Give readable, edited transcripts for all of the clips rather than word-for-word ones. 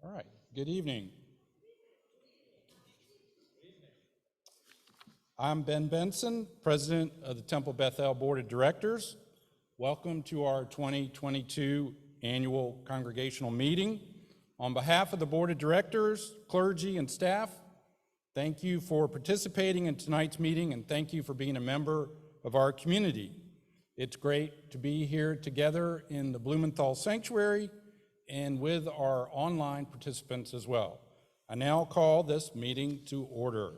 All right, good evening. I'm Ben Benson, President of the Temple Bethel Board of Directors. Welcome to our 2022 Annual Congregational Meeting. On behalf of the Board of Directors, clergy, and staff, thank you for participating in tonight's meeting, and thank you for being a member of our community. It's great to be here together in the Blumenthal Sanctuary and with our online participants as well. I now call this meeting to order.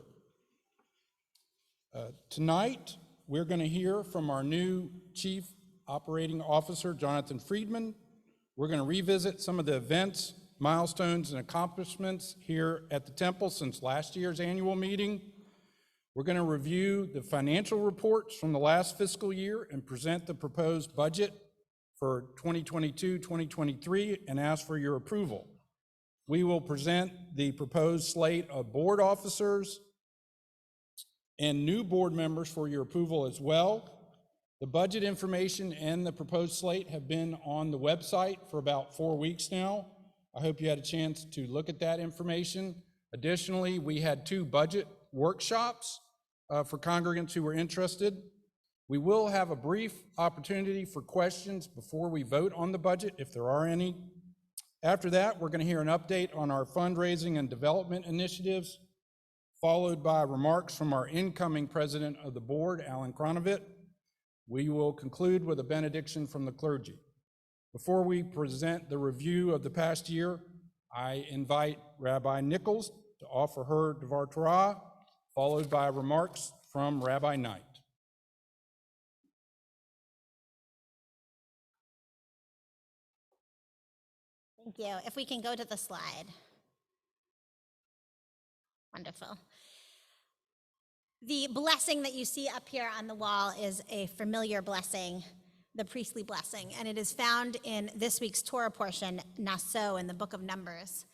Tonight, we're going to hear from our new Chief Operating Officer, Jonathan Friedman. We're going to revisit some of the events, milestones, and accomplishments here at the Temple since last year's annual meeting. We're going to review the financial reports from the last fiscal year and present the proposed budget for 2022-2023 and ask for your approval. We will present the proposed slate of board officers and new board members for your approval as well. The budget information and the proposed slate have been on the website for about 4 weeks now. I hope you had a chance to look at that information. Additionally, we had 2 budget workshops for congregants who were interested. We will have a brief opportunity for questions before we vote on the budget, if there are any. After that, we're going to hear an update on our fundraising and development initiatives, followed by remarks from our incoming president of the board, Alan Kronovit. We will conclude with a benediction from the clergy. Before we present the review of the past year, I invite Rabbi Nichols to offer her Devar Torah, followed by remarks from Rabbi Knight. Thank you. If we can go to the slide. Wonderful. The blessing that you see up here on the wall is a familiar blessing, the priestly blessing, and it is found in this week's Torah portion, Naso, in the book of Numbers.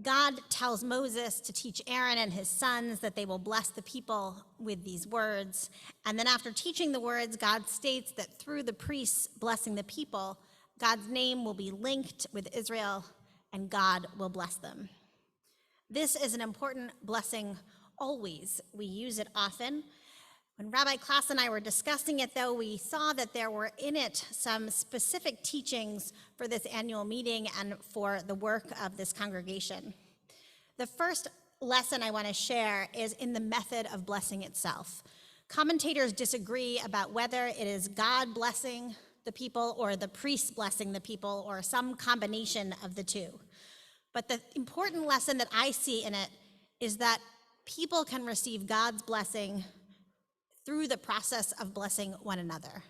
God tells Moses to teach Aaron and his sons that they will bless the people with these words. And then after teaching the words, God states that through the priests blessing the people, God's name will be linked with Israel and God will bless them. This is an important blessing always. We use it often. When Rabbi Klaas and I were discussing it, though, we saw that there were in it some specific teachings for this annual meeting and for the work of this congregation. The first lesson I want to share is in the method of blessing itself. Commentators disagree about whether it is God blessing the people or the priests blessing the people or some combination of the two. But the important lesson that I see in it is that people can receive God's blessing through the process of blessing one another.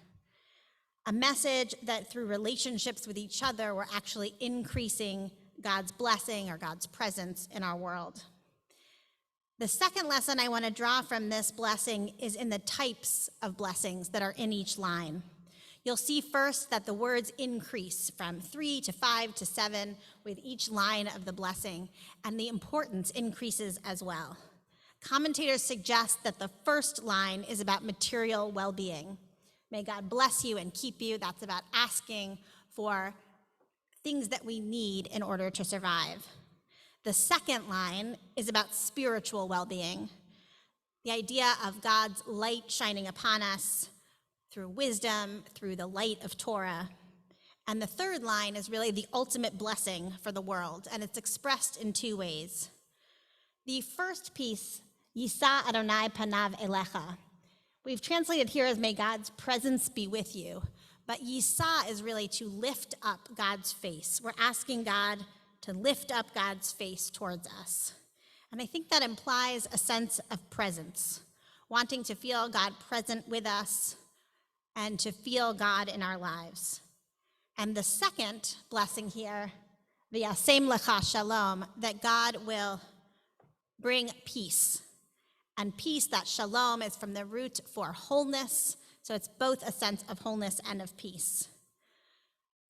A message that through relationships with each other, we're actually increasing God's blessing or God's presence in our world. The second lesson I want to draw from this blessing is in the types of blessings that are in each line. You'll see first that the words increase from 3 to 5 to 7 with each line of the blessing, and the importance increases as well. Commentators suggest that the first line is about material well-being. May God bless you and keep you. That's about asking for things that we need in order to survive. The second line is about spiritual well-being. The idea of God's light shining upon us through wisdom, through the light of Torah. And the third line is really the ultimate blessing for the world, and it's expressed in 2 ways. The first piece, Yisa Adonai Panav Elecha. We've translated here as may God's presence be with you, but Yisa is really to lift up God's face. We're asking God to lift up God's face towards us. And I think that implies a sense of presence, wanting to feel God present with us and to feel God in our lives. And the second blessing here, V'yasem lecha shalom, that God will bring peace. And peace, that shalom, is from the root for wholeness, so it's both a sense of wholeness and of peace.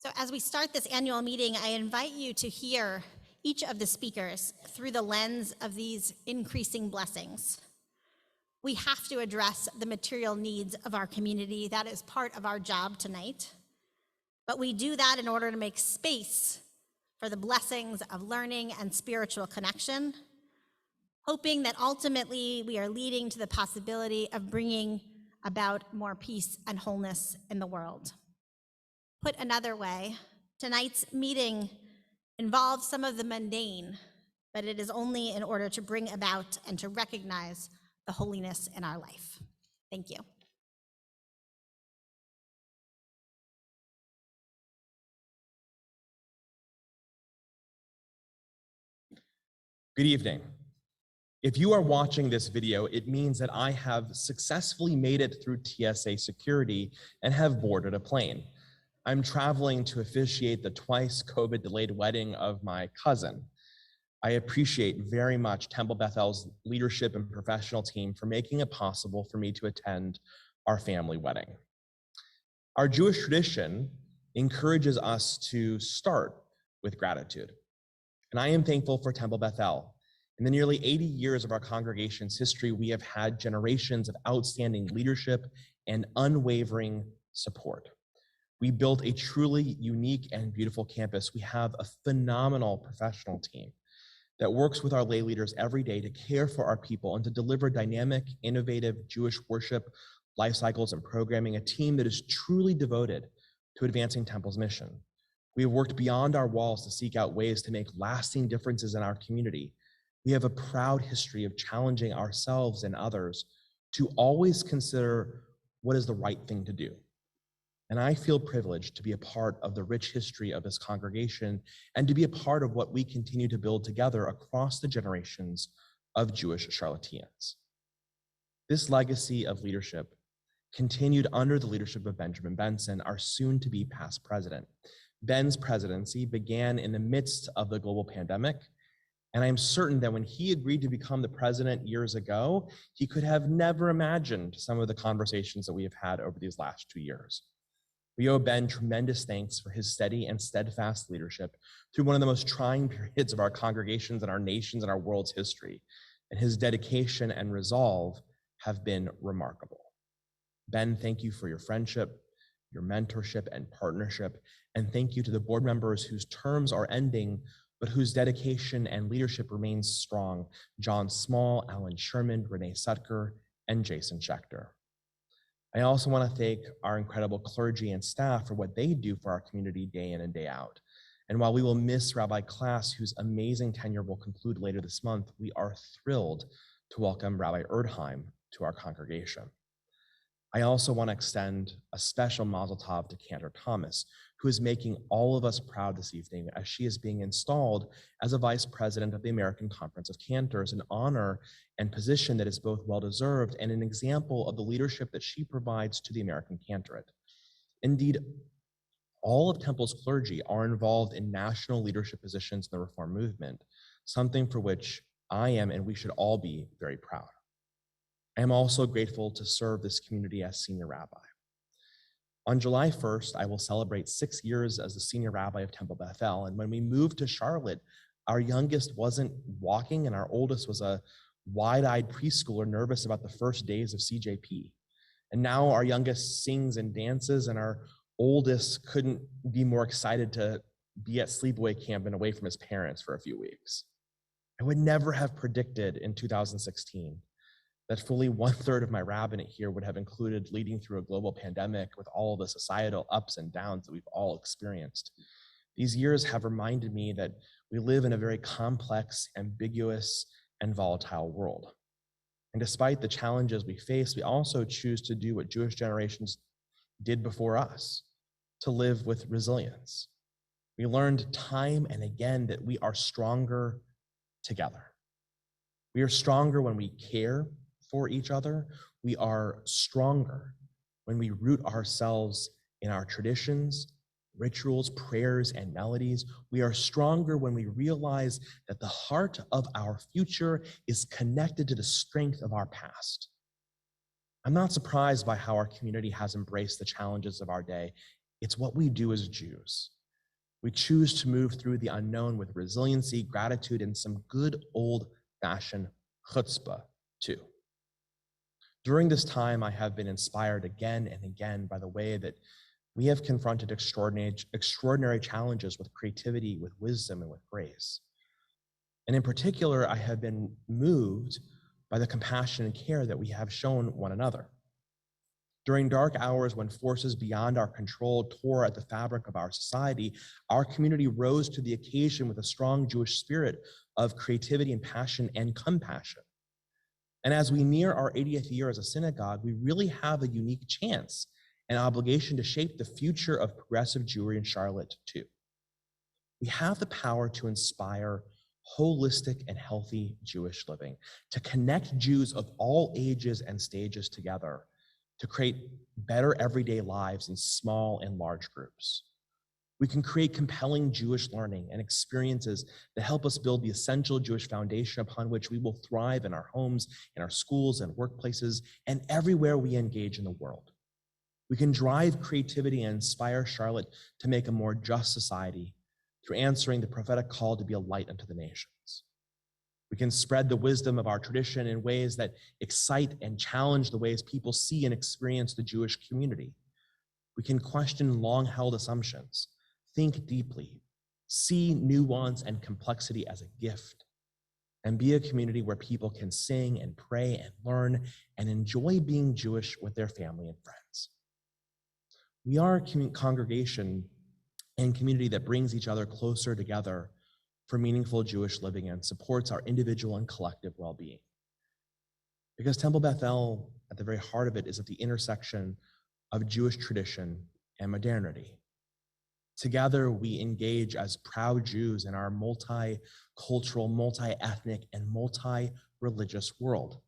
So as we start this annual meeting, I invite you to hear each of the speakers through the lens of these increasing blessings. We have to address the material needs of our community. That is part of our job tonight. But we do that in order to make space for the blessings of learning and spiritual connection, hoping that ultimately we are leading to the possibility of bringing about more peace and wholeness in the world. Put another way, tonight's meeting involves some of the mundane, but it is only in order to bring about and to recognize the holiness in our life. Thank you. Good evening. If you are watching this video, it means that I have successfully made it through TSA security and have boarded a plane. I'm traveling to officiate the twice COVID-delayed wedding of my cousin. I appreciate very much Temple Bethel's leadership and professional team for making it possible for me to attend our family wedding. Our Jewish tradition encourages us to start with gratitude. And I am thankful for Temple Bethel. In the nearly 80 years of our congregation's history, we have had generations of outstanding leadership and unwavering support. We built a truly unique and beautiful campus. We have a phenomenal professional team that works with our lay leaders every day to care for our people and to deliver dynamic, innovative Jewish worship, life cycles, and programming, a team that is truly devoted to advancing Temple's mission. We have worked beyond our walls to seek out ways to make lasting differences in our community. We have a proud history of challenging ourselves and others to always consider what is the right thing to do. And I feel privileged to be a part of the rich history of this congregation and to be a part of what we continue to build together across the generations of Jewish Charlotteans. This legacy of leadership continued under the leadership of Benjamin Benson, our soon-to-be past president. Ben's presidency began in the midst of the global pandemic, and I am certain that when he agreed to become the president years ago, he could have never imagined some of the conversations that we have had over these last 2 years. We owe Ben tremendous thanks for his steady and steadfast leadership through one of the most trying periods of our congregations and our nation's and our world's history, and his dedication and resolve have been remarkable. Ben, thank you for your friendship, your mentorship and partnership, and thank you to the board members whose terms are ending, but whose dedication and leadership remains strong: John Small, Alan Sherman, Renee Sutker, and Jason Schechter. I also want to thank our incredible clergy and staff for what they do for our community day in and day out. And while we will miss Rabbi Klass, whose amazing tenure will conclude later this month, we are thrilled to welcome Rabbi Erdheim to our congregation. I also want to extend a special mazel tov to Cantor Thomas, who is making all of us proud this evening as she is being installed as a vice president of the American Conference of Cantors, an honor and position that is both well-deserved and an example of the leadership that she provides to the American Cantorate. Indeed, all of Temple's clergy are involved in national leadership positions in the Reform movement, something for which I am and we should all be very proud. I am also grateful to serve this community as senior rabbi. On July 1st, I will celebrate 6 years as the senior rabbi of Temple Bethel. And when we moved to Charlotte, our youngest wasn't walking and our oldest was a wide-eyed preschooler nervous about the first days of CJP. And now our youngest sings and dances and our oldest couldn't be more excited to be at sleepaway camp and away from his parents for a few weeks. I would never have predicted in 2016 that fully 1/3 of my rabbinate here would have included leading through a global pandemic with all the societal ups and downs that we've all experienced. These years have reminded me that we live in a very complex, ambiguous, and volatile world. And despite the challenges we face, we also choose to do what Jewish generations did before us, to live with resilience. We learned time and again that we are stronger together. We are stronger when we care for each other. We are stronger when we root ourselves in our traditions, rituals, prayers, and melodies. We are stronger when we realize that the heart of our future is connected to the strength of our past. I'm not surprised by how our community has embraced the challenges of our day. It's what we do as Jews. We choose to move through the unknown with resiliency, gratitude, and some good old-fashioned chutzpah, too. During this time, I have been inspired again and again by the way that We have confronted extraordinary challenges with creativity, with wisdom, and with grace. And in particular, I have been moved by the compassion and care that we have shown one another. During dark hours when forces beyond our control tore at the fabric of our society, our community rose to the occasion with a strong Jewish spirit of creativity and passion and compassion. And as we near our 80th year as a synagogue, we really have a unique chance and obligation to shape the future of progressive Jewry in Charlotte too. We have the power to inspire holistic and healthy Jewish living, to connect Jews of all ages and stages together, to create better everyday lives in small and large groups. We can create compelling Jewish learning and experiences that help us build the essential Jewish foundation upon which we will thrive in our homes, in our schools and workplaces, and everywhere we engage in the world. We can drive creativity and inspire Charlotte to make a more just society through answering the prophetic call to be a light unto the nations. We can spread the wisdom of our tradition in ways that excite and challenge the ways people see and experience the Jewish community. We can question long-held assumptions, think deeply, see nuance and complexity as a gift, and be a community where people can sing and pray and learn and enjoy being Jewish with their family and friends. We are a congregation and community that brings each other closer together for meaningful Jewish living and supports our individual and collective well-being. Because Temple Bethel, at the very heart of it, is at the intersection of Jewish tradition and modernity. Together, we engage as proud Jews in our multicultural, multi-ethnic, and multi-religious world.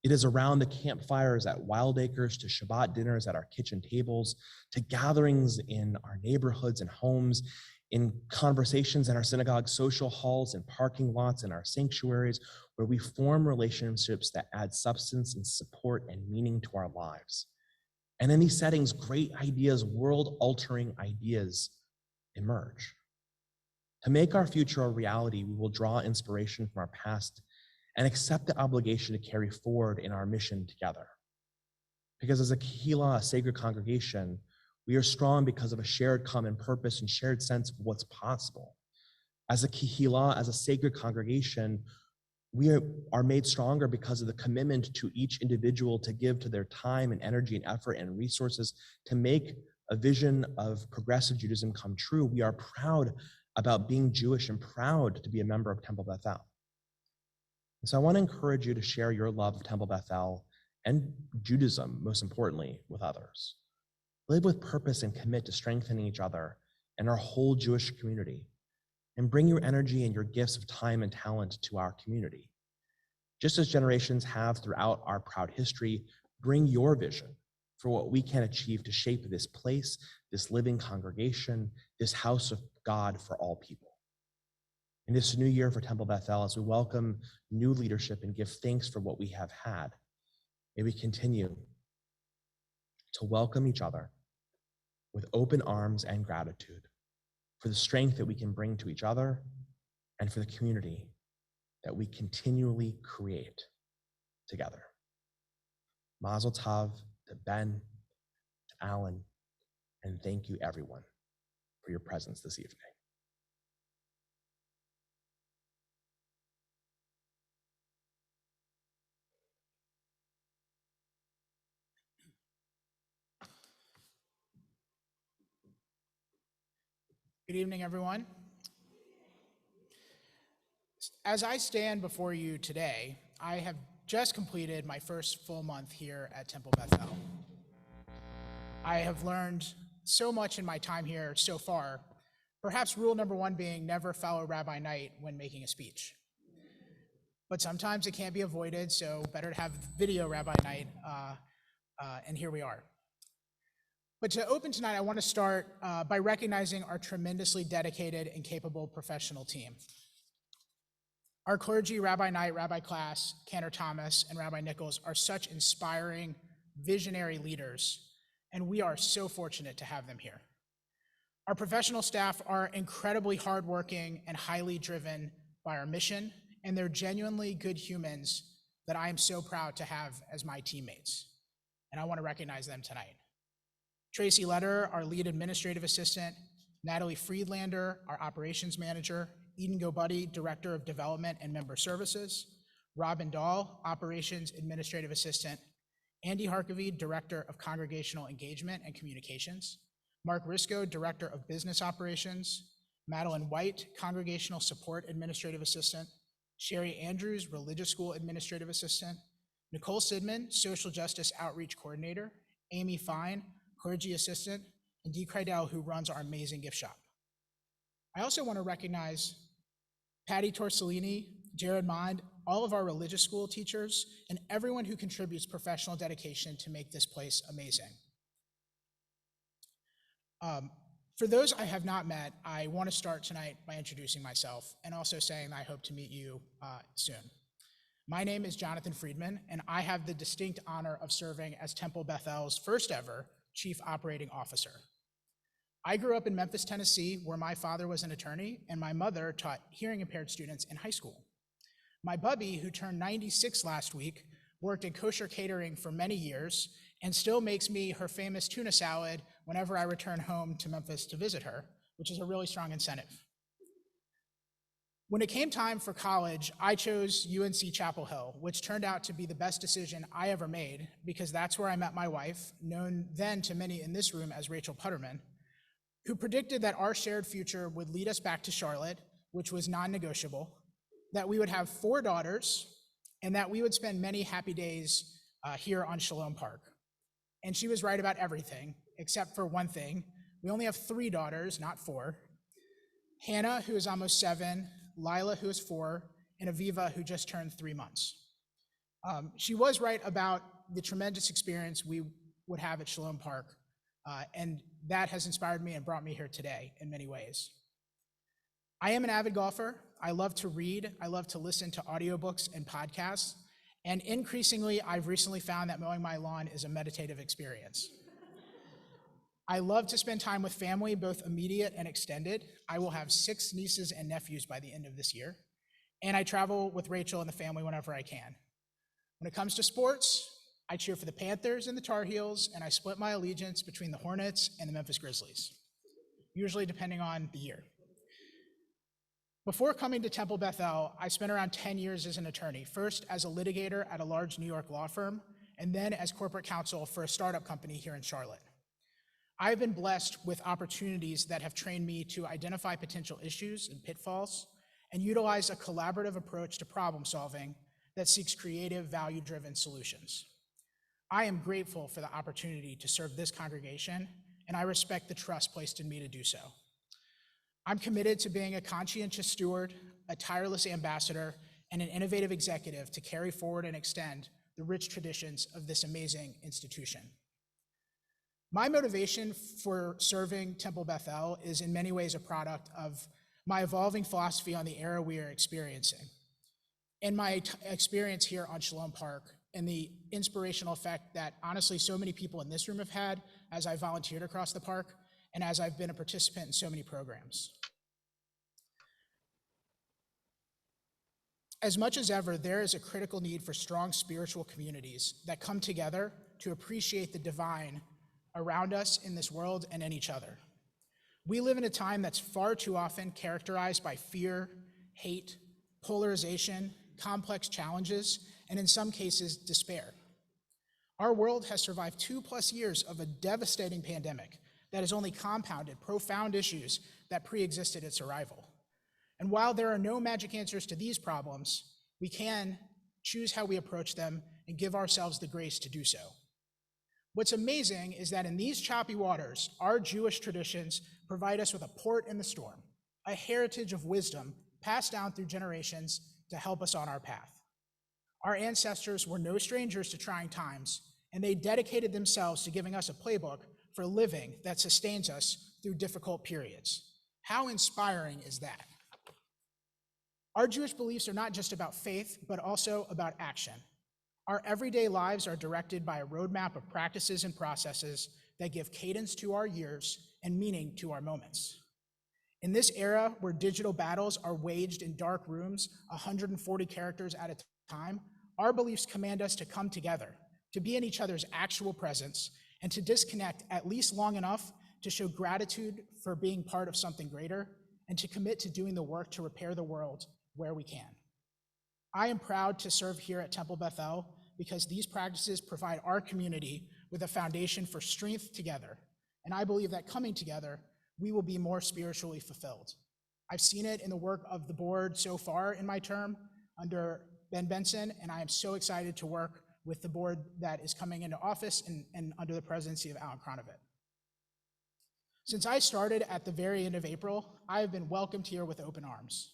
It is around the campfires at Wild Acres, to Shabbat dinners at our kitchen tables, to gatherings in our neighborhoods and homes, in conversations in our synagogue social halls and parking lots in our sanctuaries, where we form relationships that add substance and support and meaning to our lives. And in these settings, great ideas, world-altering ideas emerge. To make our future a reality, we will draw inspiration from our past and accept the obligation to carry forward in our mission together. Because as a Kehillah, a sacred congregation, we are strong because of a shared common purpose and shared sense of what's possible. As a Kehillah, as a sacred congregation, we are made stronger because of the commitment to each individual to give to their time and energy and effort and resources to make a vision of progressive Judaism come true. We are proud about being Jewish and proud to be a member of Temple Bethel. And so I want to encourage you to share your love of Temple Bethel and Judaism, most importantly, with others. Live with purpose and commit to strengthening each other and our whole Jewish community. And bring your energy and your gifts of time and talent to our community. Just as generations have throughout our proud history, bring your vision for what we can achieve to shape this place, this living congregation, this house of God for all people. In this new year for Temple Bethel, as we welcome new leadership and give thanks for what we have had, may we continue to welcome each other with open arms and gratitude for the strength that we can bring to each other and for the community that we continually create together. Mazel tov to Ben, to Alan, and thank you everyone for your presence this evening. Good evening, everyone. As I stand before you today, I have just completed my first full month here at Temple Bethel. I have learned so much in my time here so far, perhaps rule number one being never follow Rabbi Night when making a speech. But sometimes it can't be avoided, so better to have video Rabbi Night, and here we are. But to open tonight, I want to start by recognizing our tremendously dedicated and capable professional team. Our clergy, Rabbi Knight, Rabbi Class, Cantor Thomas, and Rabbi Nichols are such inspiring, visionary leaders, and we are so fortunate to have them here. Our professional staff are incredibly hardworking and highly driven by our mission, and they're genuinely good humans that I am so proud to have as my teammates, and I want to recognize them tonight. Tracy Lederer, our lead administrative assistant, Natalie Friedlander, our operations manager, Eden Gobuddy, Director of Development and Member Services, Robin Dahl, Operations Administrative Assistant, Andy Harkavy, Director of Congregational Engagement and Communications, Mark Risco, Director of Business Operations, Madeline White, Congregational Support Administrative Assistant, Sherry Andrews, Religious School Administrative Assistant, Nicole Sidman, Social Justice Outreach Coordinator, Amy Fine, Clergy Assistant, and Dee Kreidel, who runs our amazing gift shop. I also want to recognize Patty Torsellini, Jared Mond, all of our religious school teachers, and everyone who contributes professional dedication to make this place amazing. For those I have not met, I want to start tonight by introducing myself and also saying that I hope to meet you soon. My name is Jonathan Friedman, and I have the distinct honor of serving as Temple Bethel's first ever Chief Operating Officer. I grew up in Memphis, Tennessee, where my father was an attorney and my mother taught hearing impaired students in high school. My bubby, who turned 96 last week, worked in kosher catering for many years and still makes me her famous tuna salad whenever I return home to Memphis to visit her, which is a really strong incentive. When it came time for college, I chose UNC Chapel Hill, which turned out to be the best decision I ever made because that's where I met my wife, known then to many in this room as Rachel Putterman, who predicted that our shared future would lead us back to Charlotte, which was non-negotiable, that we would have 4 daughters, and that we would spend many happy days here on Shalom Park. And she was right about everything, except for one thing. We only have 3 daughters, not 4. Hannah, who is almost 7, Lila, who is 4, and Aviva, who just turned 3 months. She was right about the tremendous experience we would have at Shalom Park, and that has inspired me and brought me here today in many ways. I am an avid golfer. I love to read. I love to listen to audiobooks and podcasts. And increasingly, I've recently found that mowing my lawn is a meditative experience. I love to spend time with family, both immediate and extended. I will have 6 nieces and nephews by the end of this year. And I travel with Rachel and the family whenever I can. When it comes to sports, I cheer for the Panthers and the Tar Heels, and I split my allegiance between the Hornets and the Memphis Grizzlies, usually depending on the year. Before coming to Temple Bethel, I spent around 10 years as an attorney, first as a litigator at a large New York law firm, and then as corporate counsel for a startup company here in Charlotte. I've been blessed with opportunities that have trained me to identify potential issues and pitfalls and utilize a collaborative approach to problem solving that seeks creative, value-driven solutions. I am grateful for the opportunity to serve this congregation, and I respect the trust placed in me to do so. I'm committed to being a conscientious steward, a tireless ambassador, and an innovative executive to carry forward and extend the rich traditions of this amazing institution. My motivation for serving Temple Bethel is in many ways a product of my evolving philosophy on the era we are experiencing, and my experience here on Shalom Park, and the inspirational effect that honestly so many people in this room have had as I volunteered across the park and as I've been a participant in so many programs. As much as ever, there is a critical need for strong spiritual communities that come together to appreciate the divine around us in this world and in each other. We live in a time that's far too often characterized by fear, hate, polarization, complex challenges, and in some cases, despair. Our world has survived 2+ years of a devastating pandemic that has only compounded profound issues that pre-existed its arrival. And while there are no magic answers to these problems, we can choose how we approach them and give ourselves the grace to do so. What's amazing is that in these choppy waters, our Jewish traditions provide us with a port in the storm, a heritage of wisdom passed down through generations to help us on our path. Our ancestors were no strangers to trying times, and they dedicated themselves to giving us a playbook for living that sustains us through difficult periods. How inspiring is that? Our Jewish beliefs are not just about faith, but also about action. Our everyday lives are directed by a roadmap of practices and processes that give cadence to our years and meaning to our moments. In this era where digital battles are waged in dark rooms, 140 characters at a time, our beliefs command us to come together, to be in each other's actual presence, and to disconnect at least long enough to show gratitude for being part of something greater, and to commit to doing the work to repair the world where we can. I am proud to serve here at Temple Bethel because these practices provide our community with a foundation for strength together, and I believe that coming together, we will be more spiritually fulfilled. I've seen it in the work of the board so far in my term under Ben Benson, and I am so excited to work with the board that is coming into office and under the presidency of Alan Kronovit. Since I started at the very end of April, I have been welcomed here with open arms.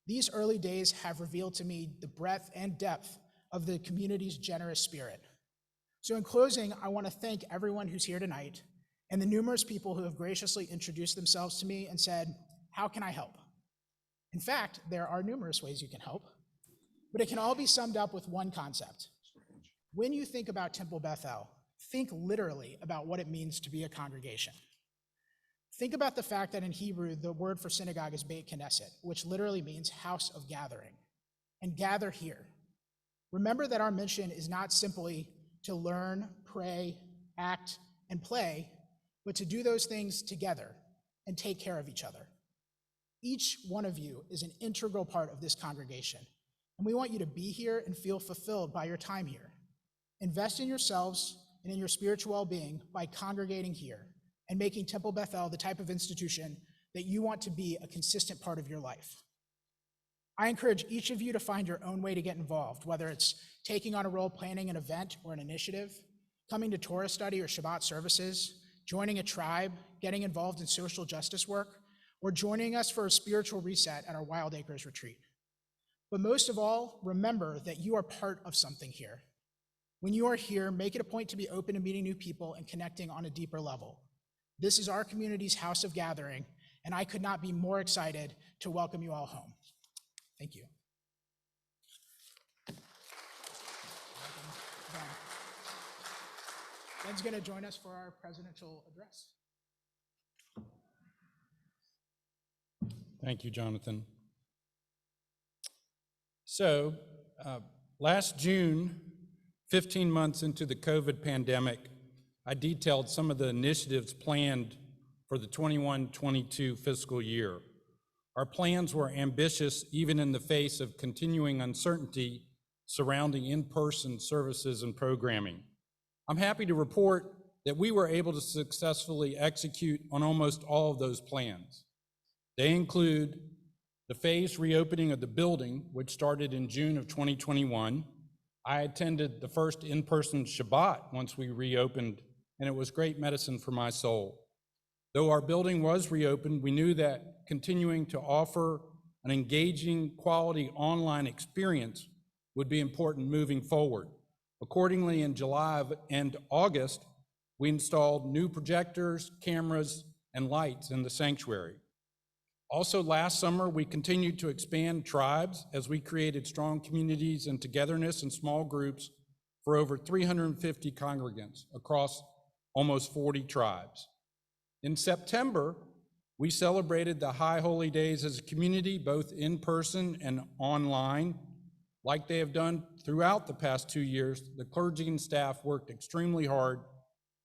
These early days have revealed to me the breadth and depth of the community's generous spirit. So in closing, I want to thank everyone who's here tonight and the numerous people who have graciously introduced themselves to me and said, "How can I help?" In fact, there are numerous ways you can help, but it can all be summed up with one concept. When you think about Temple Bethel, think literally about what it means to be a congregation. Think about the fact that in Hebrew, the word for synagogue is Beit Knesset, which literally means house of gathering, and gather here. Remember that our mission is not simply to learn, pray, act, and play, but to do those things together and take care of each other. Each one of you is an integral part of this congregation, and we want you to be here and feel fulfilled by your time here. Invest in yourselves and in your spiritual well-being by congregating here and making Temple Bethel the type of institution that you want to be a consistent part of your life. I encourage each of you to find your own way to get involved, whether it's taking on a role planning an event or an initiative, coming to Torah study or Shabbat services, joining a tribe, getting involved in social justice work, or joining us for a spiritual reset at our Wild Acres retreat. But most of all, remember that you are part of something here. When you are here, make it a point to be open to meeting new people and connecting on a deeper level. This is our community's house of gathering, and I could not be more excited to welcome you all home. Thank you. Ben's going to join us for our presidential address. Thank you, Jonathan. So, last June, 15 months into the COVID pandemic, I detailed some of the initiatives planned for the 21-22 fiscal year. Our plans were ambitious even in the face of continuing uncertainty surrounding in-person services and programming. I'm happy to report that we were able to successfully execute on almost all of those plans. They include the phased reopening of the building, which started in June of 2021. I attended the first in-person Shabbat once we reopened, and it was great medicine for my soul. Though our building was reopened, we knew that continuing to offer an engaging, quality online experience would be important moving forward. Accordingly, in July and August, we installed new projectors, cameras, and lights in the sanctuary. Also, last summer, we continued to expand tribes as we created strong communities and togetherness in small groups for over 350 congregants across almost 40 tribes. In September, we celebrated the High Holy Days as a community, both in person and online. Like they have done throughout the past 2 years, the clergy and staff worked extremely hard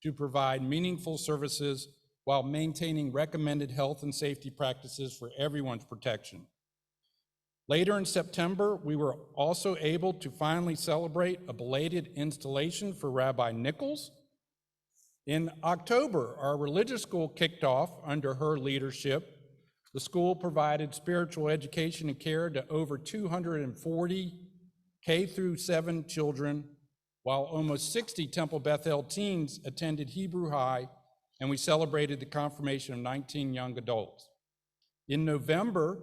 to provide meaningful services while maintaining recommended health and safety practices for everyone's protection. Later in September, we were also able to finally celebrate a belated installation for Rabbi Nichols. In October, our religious school kicked off under her leadership. The school provided spiritual education and care to over 240 K-7 children, while almost 60 Temple Bethel teens attended Hebrew High, and we celebrated the confirmation of 19 young adults. In November,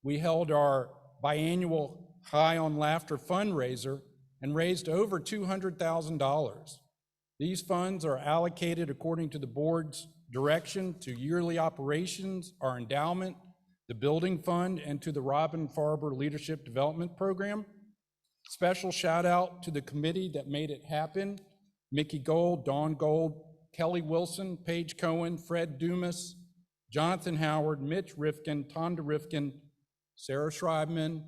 we held our biannual High on Laughter fundraiser and raised over $200,000. These funds are allocated according to the board's direction to yearly operations, our endowment, the building fund, and to the Robin Farber Leadership Development Program. Special shout out to the committee that made it happen: Mickey Gold, Dawn Gold, Kelly Wilson, Paige Cohen, Fred Dumas, Jonathan Howard, Mitch Rifkin, Tonda Rifkin, Sarah Schreibman,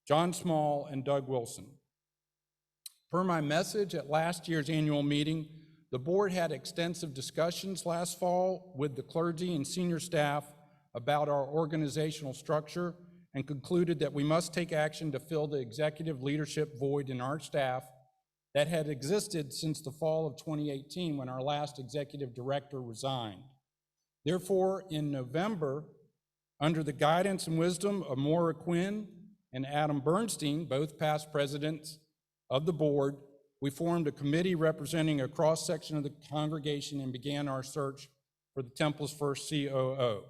John Small, and Doug Wilson. Per my message at last year's annual meeting, the board had extensive discussions last fall with the clergy and senior staff about our organizational structure and concluded that we must take action to fill the executive leadership void in our staff that had existed since the fall of 2018 when our last executive director resigned. Therefore, in November, under the guidance and wisdom of Maura Quinn and Adam Bernstein, both past presidents of the board, we formed a committee representing a cross-section of the congregation and began our search for the Temple's first COO.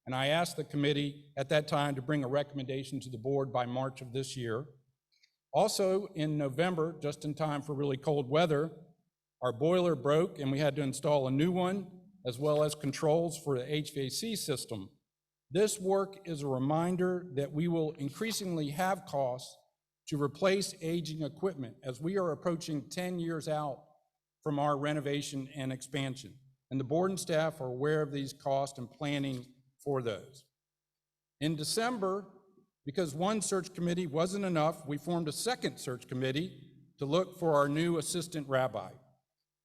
And I asked the committee at that time to bring a recommendation to the board by March of this year. Also in November, just in time for really cold weather, our boiler broke and we had to install a new one, as well as controls for the HVAC system. This work is a reminder that we will increasingly have costs to replace aging equipment as we are approaching 10 years out from our renovation and expansion. And the board and staff are aware of these costs and planning for those. In December, because one search committee wasn't enough, we formed a second search committee to look for our new assistant rabbi.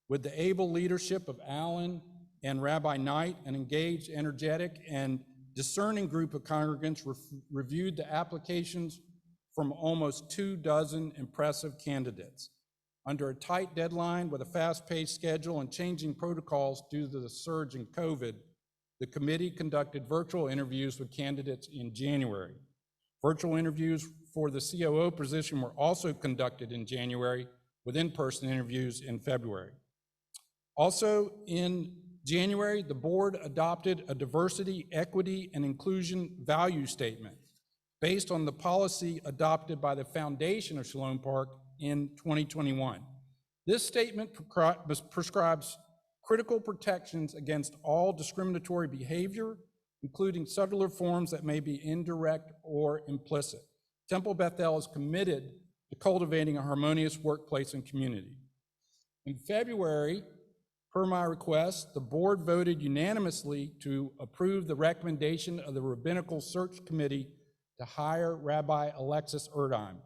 With the able leadership of Alan and Rabbi Knight, an engaged, energetic, and discerning group of congregants reviewed the applications from almost 24 impressive candidates. Under a tight deadline with a fast-paced schedule and changing protocols due to the surge in COVID, the committee conducted virtual interviews with candidates in January. Virtual interviews for the COO position were also conducted in January, with in-person interviews in February. Also in January, the board adopted a diversity, equity, and inclusion value statement based on the policy adopted by the foundation of Shalom Park in 2021. This statement prescribes critical protections against all discriminatory behavior, including subtler forms that may be indirect or implicit. Temple Bethel is committed to cultivating a harmonious workplace and community. In February, per my request, the board voted unanimously to approve the recommendation of the Rabbinical Search Committee to hire Rabbi Alexis Erdheim.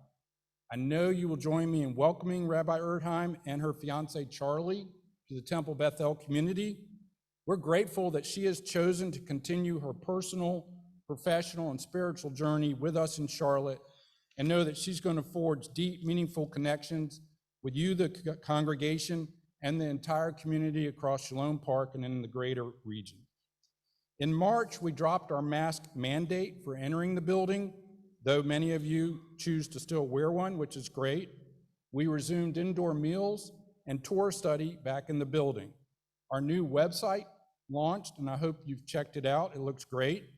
I know you will join me in welcoming Rabbi Erdheim and her fiance Charlie to the Temple Bethel community. We're grateful that she has chosen to continue her personal, professional, and spiritual journey with us in Charlotte, and know that she's going to forge deep, meaningful connections with you, the congregation, and the entire community across Shalom Park and in the greater region. In March, we dropped our mask mandate for entering the building, though many of you choose to still wear one, which is great. We resumed indoor meals and tour study back in the building. Our new website launched, and I hope you've checked it out. It looks great.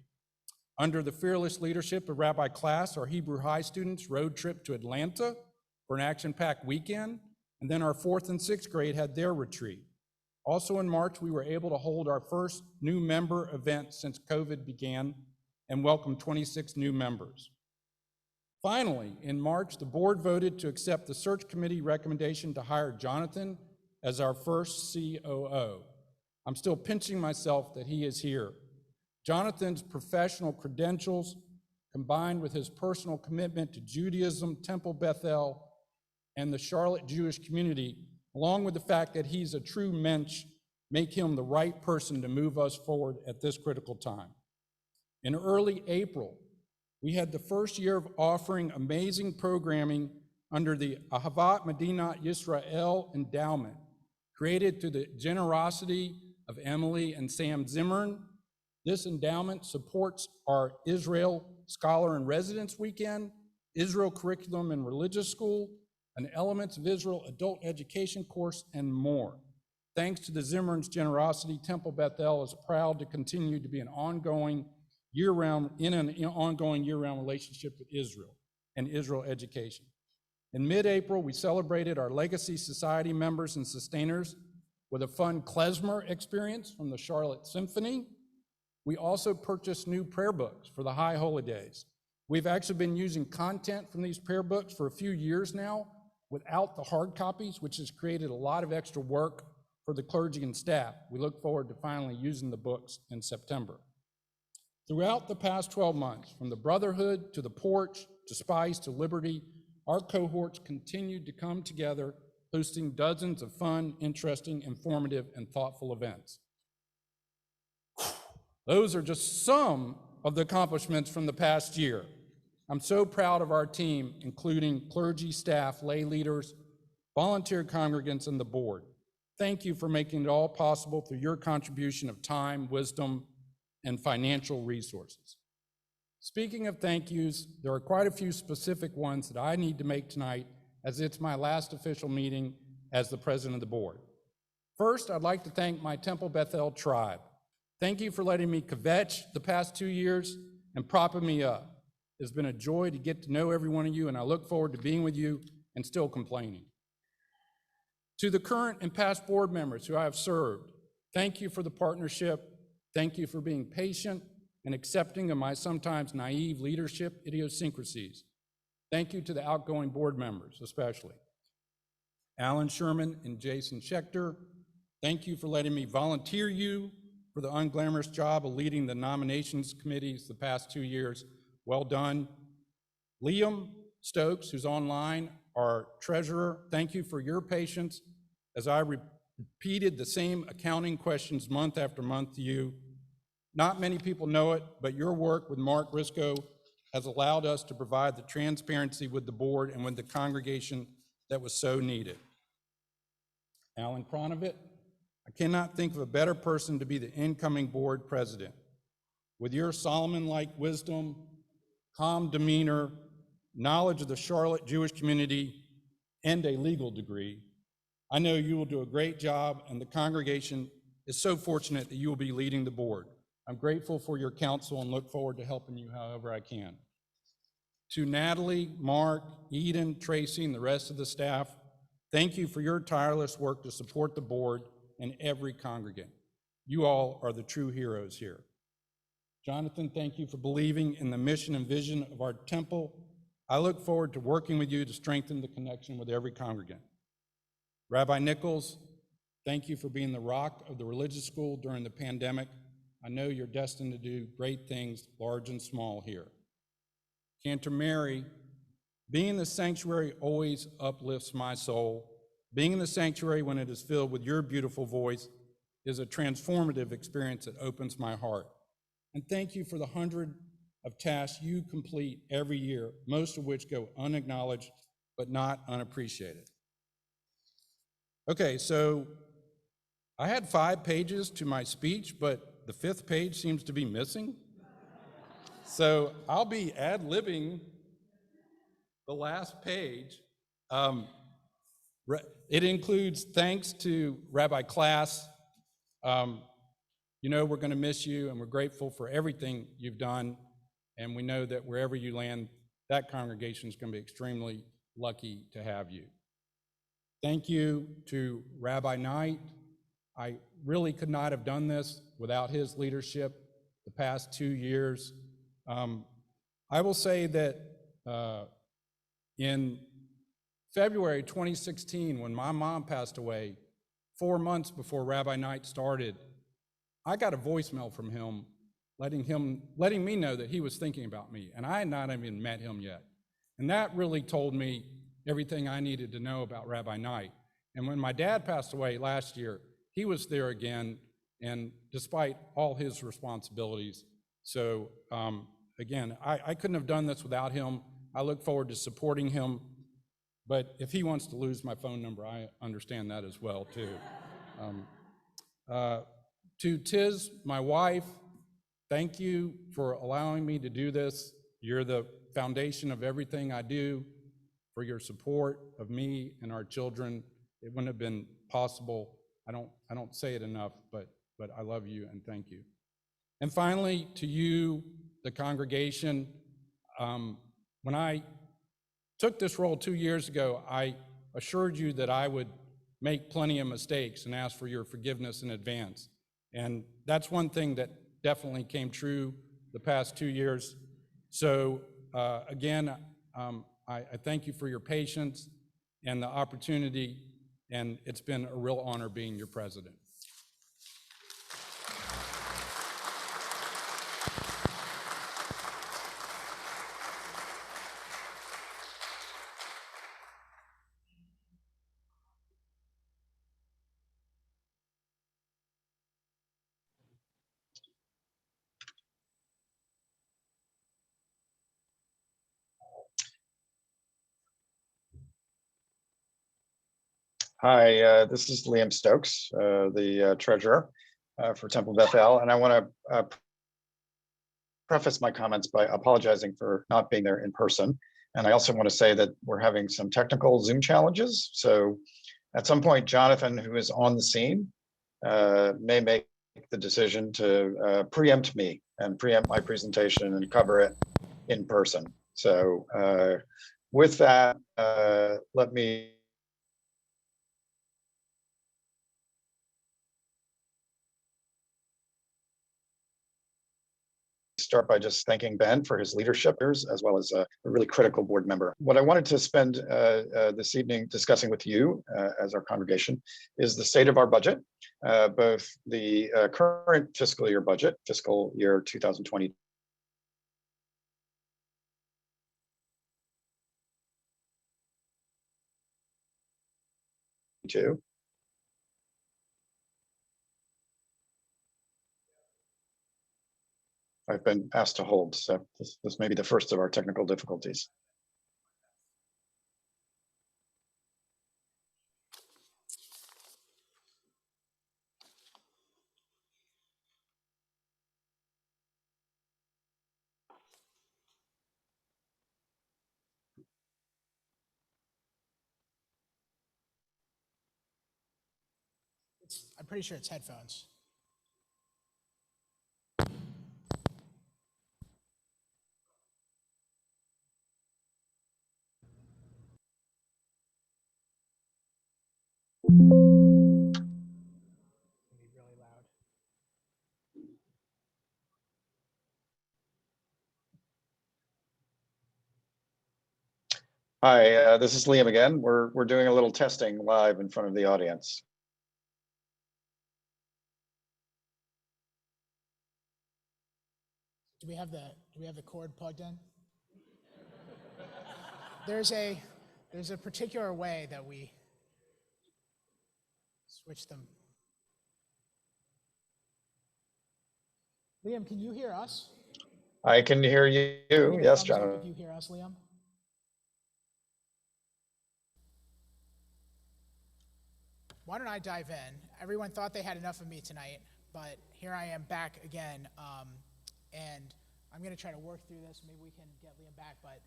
Under the fearless leadership of Rabbi Class, our Hebrew High students road trip to Atlanta for an action-packed weekend, and then our 4th and 6th grade had their retreat. Also in March, we were able to hold our first new member event since COVID began and welcome 26 new members. Finally, in March, the board voted to accept the search committee recommendation to hire Jonathan as our first COO. I'm still pinching myself that he is here. Jonathan's professional credentials, combined with his personal commitment to Judaism, Temple Bethel, and the Charlotte Jewish community, along with the fact that he's a true mensch, make him the right person to move us forward at this critical time. In early April, we had the first year of offering amazing programming under the Ahavat Medinat Yisrael Endowment, created through the generosity of Emily and Sam Zimmern. This endowment supports our Israel Scholar in Residence Weekend, Israel Curriculum and Religious School, an Elements of Israel adult education course, and more. Thanks to the Zimmerman's generosity, Temple Bethel is proud to continue to be an ongoing year-round relationship with Israel and Israel education. In mid-April, we celebrated our Legacy Society members and sustainers with a fun klezmer experience from the Charlotte Symphony. We also purchased new prayer books for the High Holy Days. We've actually been using content from these prayer books for a few years now without the hard copies, which has created a lot of extra work for the clergy and staff. We look forward to finally using the books in September. Throughout the past 12 months, from the Brotherhood to the Porch to Spice to Liberty, our cohorts continued to come together hosting dozens of fun, interesting, informative, and thoughtful events. Those are just some of the accomplishments from the past year. I'm so proud of our team, including clergy, staff, lay leaders, volunteer congregants, and the board. Thank you for making it all possible through your contribution of time, wisdom, and financial resources. Speaking of thank yous, there are quite a few specific ones that I need to make tonight, as it's my last official meeting as the president of the board. First, I'd like to thank my Temple Bethel tribe. Thank you for letting me kvetch the past 2 years and propping me up. It's been a joy to get to know every one of you, and I look forward to being with you and still complaining. To the current and past board members who I have served, thank you for the partnership. Thank you for being patient and accepting of my sometimes naive leadership idiosyncrasies. Thank you to the outgoing board members, especially. Alan Sherman and Jason Schechter, thank you for letting me volunteer you for the unglamorous job of leading the nominations committees the past 2 years. Well done. Liam Stokes, who's online, our treasurer, thank you for your patience as I repeated the same accounting questions month after month to you. Not many people know it, but your work with Mark Risco has allowed us to provide the transparency with the board and with the congregation that was so needed. Alan Kronovit, I cannot think of a better person to be the incoming board president. With your Solomon-like wisdom, calm demeanor, knowledge of the Charlotte Jewish community, and a legal degree, I know you will do a great job, and the congregation is so fortunate that you will be leading the board. I'm grateful for your counsel and look forward to helping you however I can. To Natalie, Mark, Eden, Tracy, and the rest of the staff, thank you for your tireless work to support the board and every congregant. You all are the true heroes here. Jonathan, thank you for believing in the mission and vision of our temple. I look forward to working with you to strengthen the connection with every congregant. Rabbi Nichols, thank you for being the rock of the religious school during the pandemic. I know you're destined to do great things, large and small, here. Cantor Mary, being in the sanctuary always uplifts my soul. Being in the sanctuary when it is filled with your beautiful voice is a transformative experience that opens my heart. And thank you for the 100 of tasks you complete every year, most of which go unacknowledged but not unappreciated. Okay, so I had 5 pages to my speech, but the 5th page seems to be missing. So I'll be ad-libbing the last page. It includes thanks to Rabbi Klass. You know we're going to miss you, and we're grateful for everything you've done. And we know that wherever you land, that congregation is going to be extremely lucky to have you. Thank you to Rabbi Knight. I really could not have done this without his leadership the past 2 years. I will say that in February 2016, when my mom passed away, 4 months before Rabbi Knight started, I got a voicemail from him letting me know that he was thinking about me, and I had not even met him yet. And that really told me everything I needed to know about Rabbi Knight. And when my dad passed away last year, he was there again, and despite all his responsibilities. So again, I couldn't have done this without him. I look forward to supporting him, but if he wants to lose my phone number, I understand that as well too. To Tiz, my wife, thank you for allowing me to do this. You're the foundation of everything I do, for your support of me and our children. It wouldn't have been possible. I don't say it enough, but I love you and thank you. And finally, to you, the congregation, when I took this role 2 years ago, I assured you that I would make plenty of mistakes and ask for your forgiveness in advance. And that's one thing that definitely came true the past 2 years. So again, I thank you for your patience and the opportunity, and it's been a real honor being your president. Hi, this is Liam Stokes, the treasurer for Temple Bethel, and I want to preface my comments by apologizing for not being there in person. And I also want to say that we're having some technical Zoom challenges. So at some point, Jonathan, who is on the scene, may make the decision to preempt me and preempt my presentation and cover it in person. So with that, let me start by just thanking Ben for his leadership, as well as a really critical board member. What I wanted to spend this evening discussing with you as our congregation is the state of our budget, both the current fiscal year budget, fiscal year 2022, I've been asked to hold, so this may be the first of our technical difficulties. I'm pretty sure it's headphones. Be really loud. Hi, this is Liam again. We're doing a little testing live in front of the audience. Do we have the cord plugged in? There's a particular way that we switch them. Liam, can you hear us? I can hear you. Give me a Yes, thumbs up John. if you hear us, Liam. Why don't I dive in? Everyone thought they had enough of me tonight, but here I am back again, and I'm going to try to work through this. Maybe we can get Liam back, but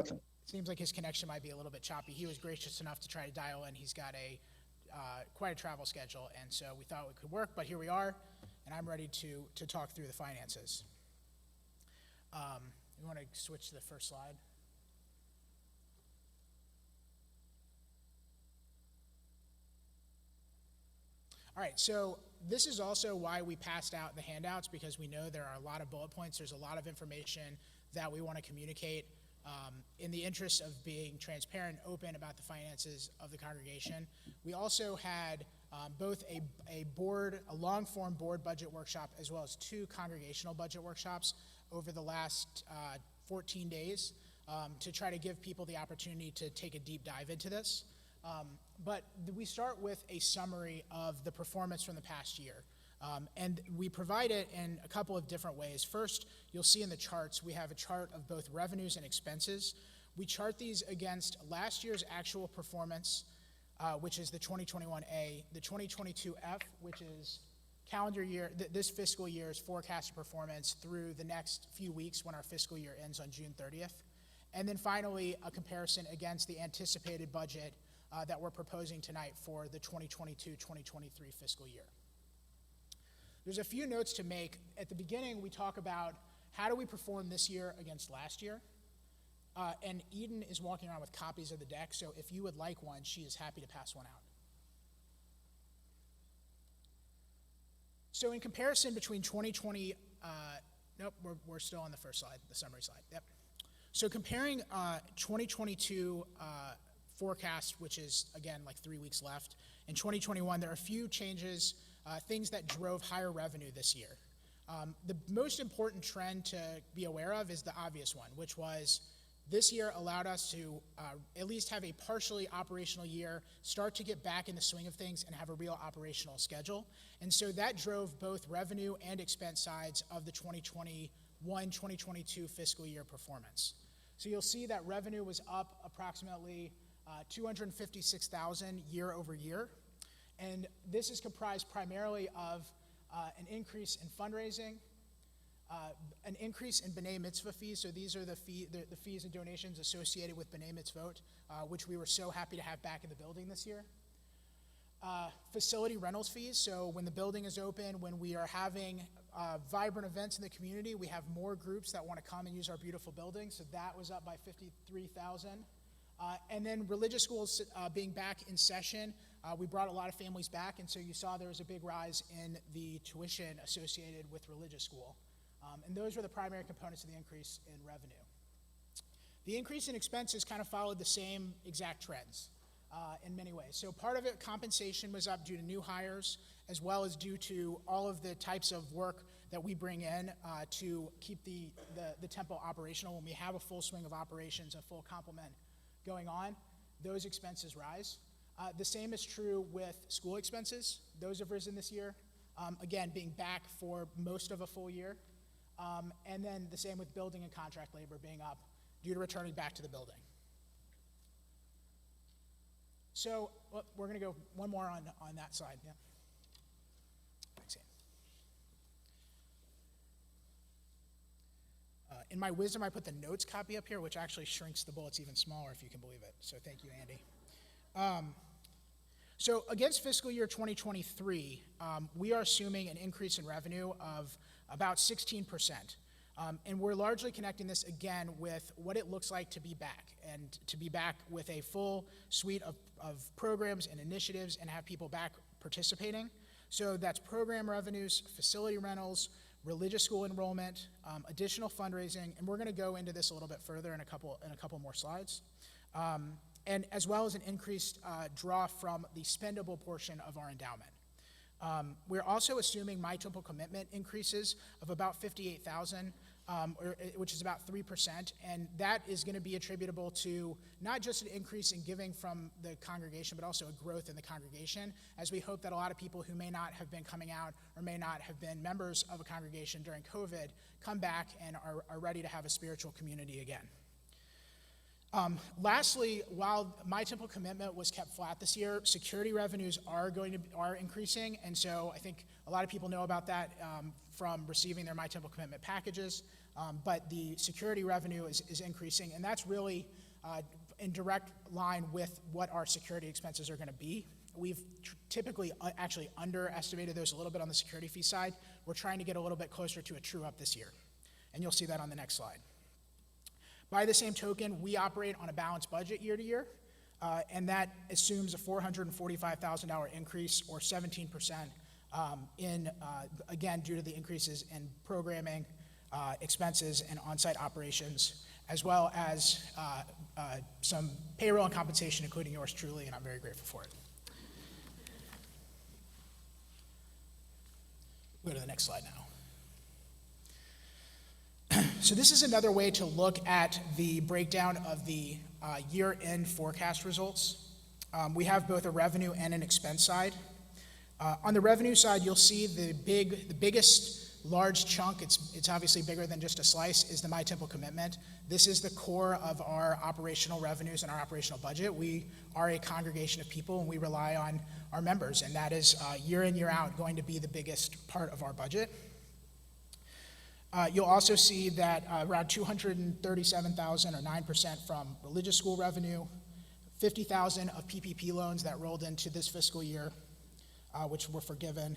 it seems like his connection might be a little bit choppy. He was gracious enough to try to dial in. He's got quite a travel schedule, and so we thought it could work, but here we are, and I'm ready to talk through the finances. You want to switch to the first slide? All right, so this is also why we passed out the handouts, because we know there are a lot of bullet points. There's a lot of information that we want to communicate in the interest of being transparent and open about the finances of the congregation. We also had both a long-form board budget workshop as well as 2 congregational budget workshops over the last 14 days to try to give people the opportunity to take a deep dive into this. But we start with a summary of the performance from the past year. And we provide it in a couple of different ways. First, you'll see in the charts, we have a chart of both revenues and expenses. We chart these against last year's actual performance, which is the 2021A, the 2022F, which is calendar year, this fiscal year's forecasted performance through the next few weeks when our fiscal year ends on June 30th. And then finally, a comparison against the anticipated budget that we're proposing tonight for the 2022-2023 fiscal year. There's a few notes to make. At the beginning, we talk about how do we perform this year against last year. And Eden is walking around with copies of the deck, so if you would like one, she is happy to pass one out. So in comparison between 2020, nope, we're still on the first slide, the summary slide, yep. So comparing 2022 forecast, which is, again, like 3 weeks left, in 2021, there are a few changes, things that drove higher revenue this year. The most important trend to be aware of is the obvious one, which was this year allowed us to at least have a partially operational year, start to get back in the swing of things and have a real operational schedule. And so that drove both revenue and expense sides of the 2021-2022 fiscal year performance. So you'll see that revenue was up approximately $256,000 year over year. And this is comprised primarily of an increase in fundraising, an increase in B'nai Mitzvah fees. So these are the fees and donations associated with B'nai Mitzvot, which we were so happy to have back in the building this year. Facility rentals fees. So when the building is open, when we are having vibrant events in the community, we have more groups that want to come and use our beautiful building. So that was up by $53,000. And then religious schools being back in session, we brought a lot of families back, and so you saw there was a big rise in the tuition associated with religious school. And those were the primary components of the increase in revenue. The increase in expenses kind of followed the same exact trends in many ways. So part of it, compensation was up due to new hires, as well as due to all of the types of work that we bring in to keep the temple operational. When we have a full swing of operations, a full complement going on, those expenses rise. The same is true with school expenses. Those have risen this year, again, being back for most of a full year. And then the same with building and contract labor being up due to returning back to the building. So we're going to go one more on that side. Yeah. Thanks, Ian. In my wisdom, I put the notes copy up here, which actually shrinks the bullets even smaller, if you can believe it. So thank you, Andy. So against fiscal year 2023, we are assuming an increase in revenue of about 16%. And we're largely connecting this again with what it looks like to be back, and to be back with a full suite of programs and initiatives and have people back participating. So that's program revenues, facility rentals, religious school enrollment, additional fundraising, and we're going to go into this a little bit further in a couple more slides. And as well as an increased draw from the spendable portion of our endowment. We're also assuming My Temple commitment increases of about $58,000, which is about 3%, and that is going to be attributable to not just an increase in giving from the congregation, but also a growth in the congregation, as we hope that a lot of people who may not have been coming out or may not have been members of a congregation during COVID come back and are ready to have a spiritual community again. Lastly, while My Temple commitment was kept flat this year, security revenues are increasing, and so I think a lot of people know about that from receiving their My Temple commitment packages. But the security revenue is increasing, and that's really in direct line with what our security expenses are going to be. We've typically actually underestimated those a little bit on the security fee side. We're trying to get a little bit closer to a true up this year, and you'll see that on the next slide. By the same token, we operate on a balanced budget year to year, and that assumes a $445,000 increase, or 17%, again, due to the increases in programming, expenses, and on-site operations, as well as some payroll and compensation, including yours truly, and I'm very grateful for it. We'll go to the next slide now. So this is another way to look at the breakdown of the year-end forecast results. We have both a revenue and an expense side. On the revenue side, you'll see the biggest large chunk, it's obviously bigger than just a slice, is the My Temple commitment. This is the core of our operational revenues and our operational budget. We are a congregation of people, and we rely on our members, and that is year in, year out going to be the biggest part of our budget. You'll also see that around $237,000, or 9%, from religious school revenue, $50,000 of PPP loans that rolled into this fiscal year, which were forgiven,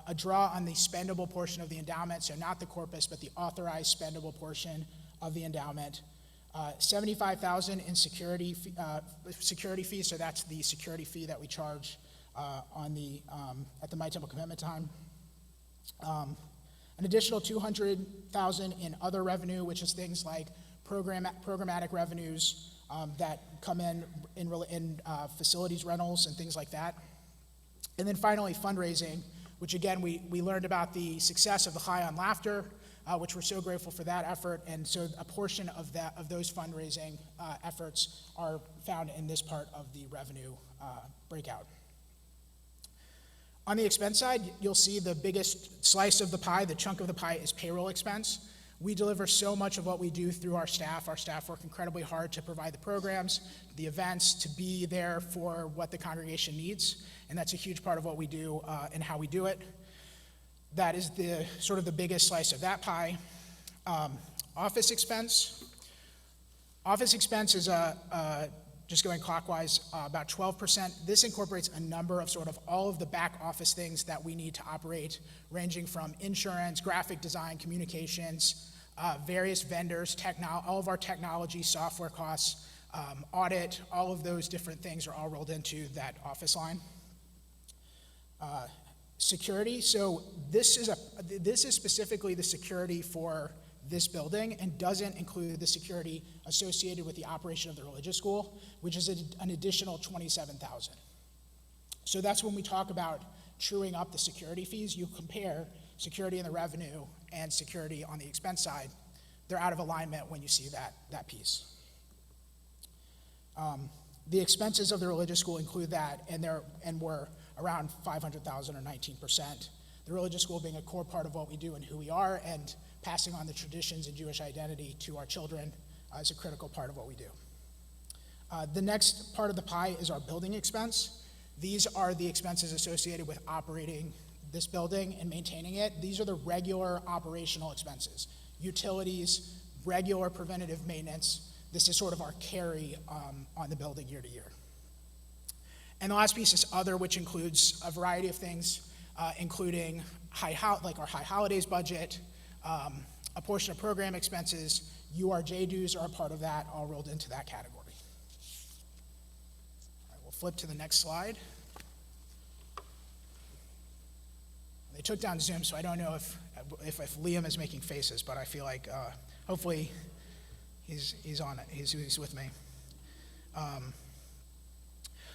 a draw on the spendable portion of the endowment, so not the corpus, but the authorized spendable portion of the endowment, $75,000 in security fees, so that's the security fee that we charge at the My Temple commitment time. An additional $200,000 in other revenue, which is things like programmatic revenues that come in facilities rentals and things like that. And then finally, fundraising, which again, we learned about the success of the High on Laughter, which we're so grateful for that effort. And so a portion of those fundraising efforts are found in this part of the revenue breakout. On the expense side, you'll see the biggest slice of the pie, the chunk of the pie, is payroll expense. We deliver so much of what we do through our staff. Our staff work incredibly hard to provide the programs, the events, to be there for what the congregation needs, and that's a huge part of what we do and how we do it. That is the sort of the biggest slice of that pie. Office expense. Office expense is just going clockwise, about 12%. This incorporates a number of sort of all of the back office things that we need to operate, ranging from insurance, graphic design, communications, various vendors, all of our technology, software costs, audit, all of those different things are all rolled into that office line. Security, so this is specifically the security for this building and doesn't include the security associated with the operation of the religious school, which is an additional $27,000. So that's when we talk about truing up the security fees. You compare security in the revenue and security on the expense side. They're out of alignment when you see that piece. The expenses of the religious school include that, and we're around $500,000 or 19%. The religious school being a core part of what we do and who we are, and passing on the traditions and Jewish identity to our children is a critical part of what we do. The next part of the pie is our building expense. These are the expenses associated with operating this building and maintaining it. These are the regular operational expenses, utilities, regular preventative maintenance. This is sort of our carry on the building year to year. And the last piece is other, which includes a variety of things, including like our high holidays budget, a portion of program expenses, URJ dues are a part of that, all rolled into that category. All right, we'll flip to the next slide. They took down Zoom, so I don't know if Liam is making faces, but I feel like hopefully he's on it. He's with me.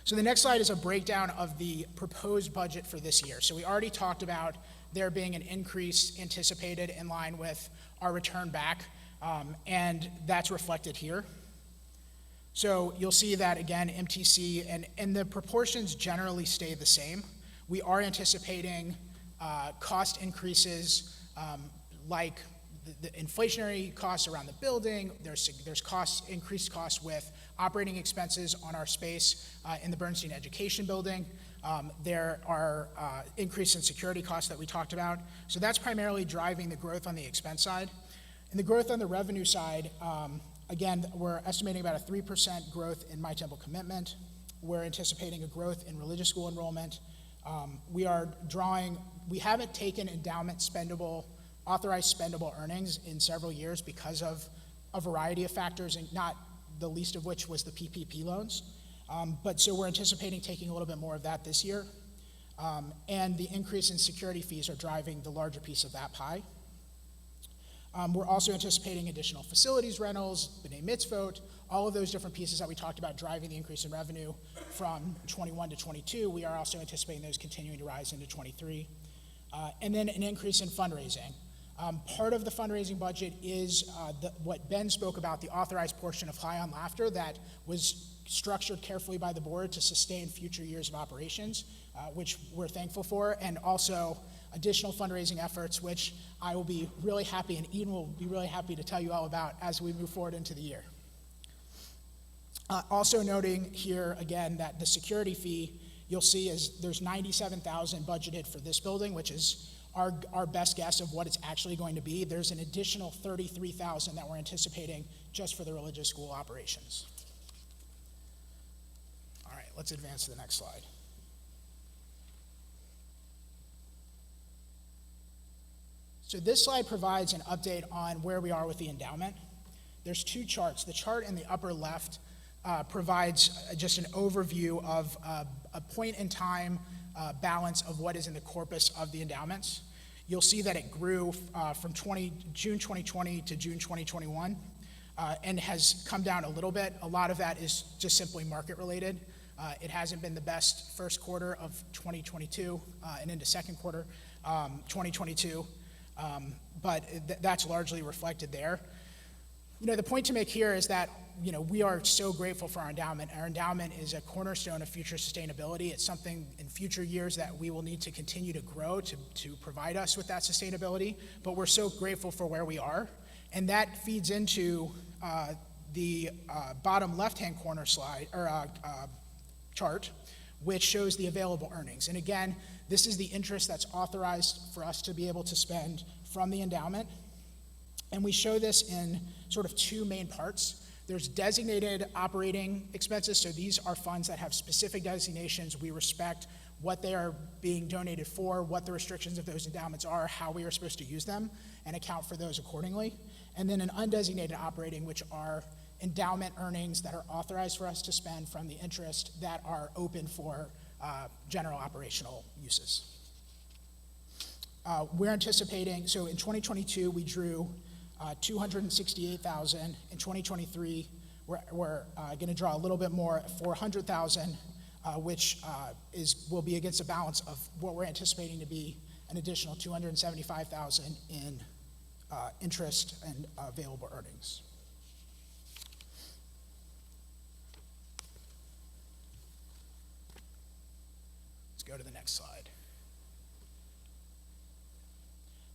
So the next slide is a breakdown of the proposed budget for this year. So we already talked about there being an increase anticipated in line with our return back, and that's reflected here. So you'll see that again, MTC, and the proportions generally stay the same. We are anticipating cost increases like the inflationary costs around the building. There's increased costs with operating expenses on our space in the Bernstein Education Building. There are increase in security costs that we talked about. So that's primarily driving the growth on the expense side. And the growth on the revenue side, again, we're estimating about a 3% growth in My Temple commitment. We're anticipating a growth in religious school enrollment. We haven't taken endowment authorized spendable earnings in several years because of a variety of factors, and not the least of which was the PPP loans. But so we're anticipating taking a little bit more of that this year. And the increase in security fees are driving the larger piece of that pie. We're also anticipating additional facilities rentals, B'nai Mitzvot, all of those different pieces that we talked about driving the increase in revenue from 21 to 22. We are also anticipating those continuing to rise into 23. And then an increase in fundraising. Part of the fundraising budget is what Ben spoke about, the authorized portion of High on Laughter that was structured carefully by the board to sustain future years of operations, which we're thankful for, and also additional fundraising efforts, which I will be really happy, and Eden will be really happy to tell you all about as we move forward into the year. Also noting here again that the security fee, you'll see is there's $97,000 budgeted for this building, which is our best guess of what it's actually going to be. There's an additional $33,000 that we're anticipating just for the religious school operations. All right, let's advance to the next slide. So this slide provides an update on where we are with the endowment. There's two charts. The chart in the upper left provides just an overview of a point in time balance of what is in the corpus of the endowments. You'll see that it grew from June 2020 to June 2021 and has come down a little bit. A lot of that is just simply market related. It hasn't been the best first quarter of 2022 and into second quarter 2022, but that's largely reflected there. You know, the point to make here is that, you know, we are so grateful for our endowment. Our endowment is a cornerstone of future sustainability. It's something in future years that we will need to continue to grow to provide us with that sustainability, but we're so grateful for where we are. And that feeds into the bottom left-hand corner slide, or chart, which shows the available earnings. And again, this is the interest that's authorized for us to be able to spend from the endowment. And we show this in sort of two main parts. There's designated operating expenses, so these are funds that have specific designations. We respect what they are being donated for, what the restrictions of those endowments are, how we are supposed to use them, and account for those accordingly. And then an undesignated operating, which are endowment earnings that are authorized for us to spend from the interest that are open for general operational uses. We're anticipating, so in 2022, we drew $268,000. In 2023, we're going to draw a little bit more, $400,000, which will be against a balance of what we're anticipating to be an additional $275,000 in interest and available earnings. Let's go to the next slide.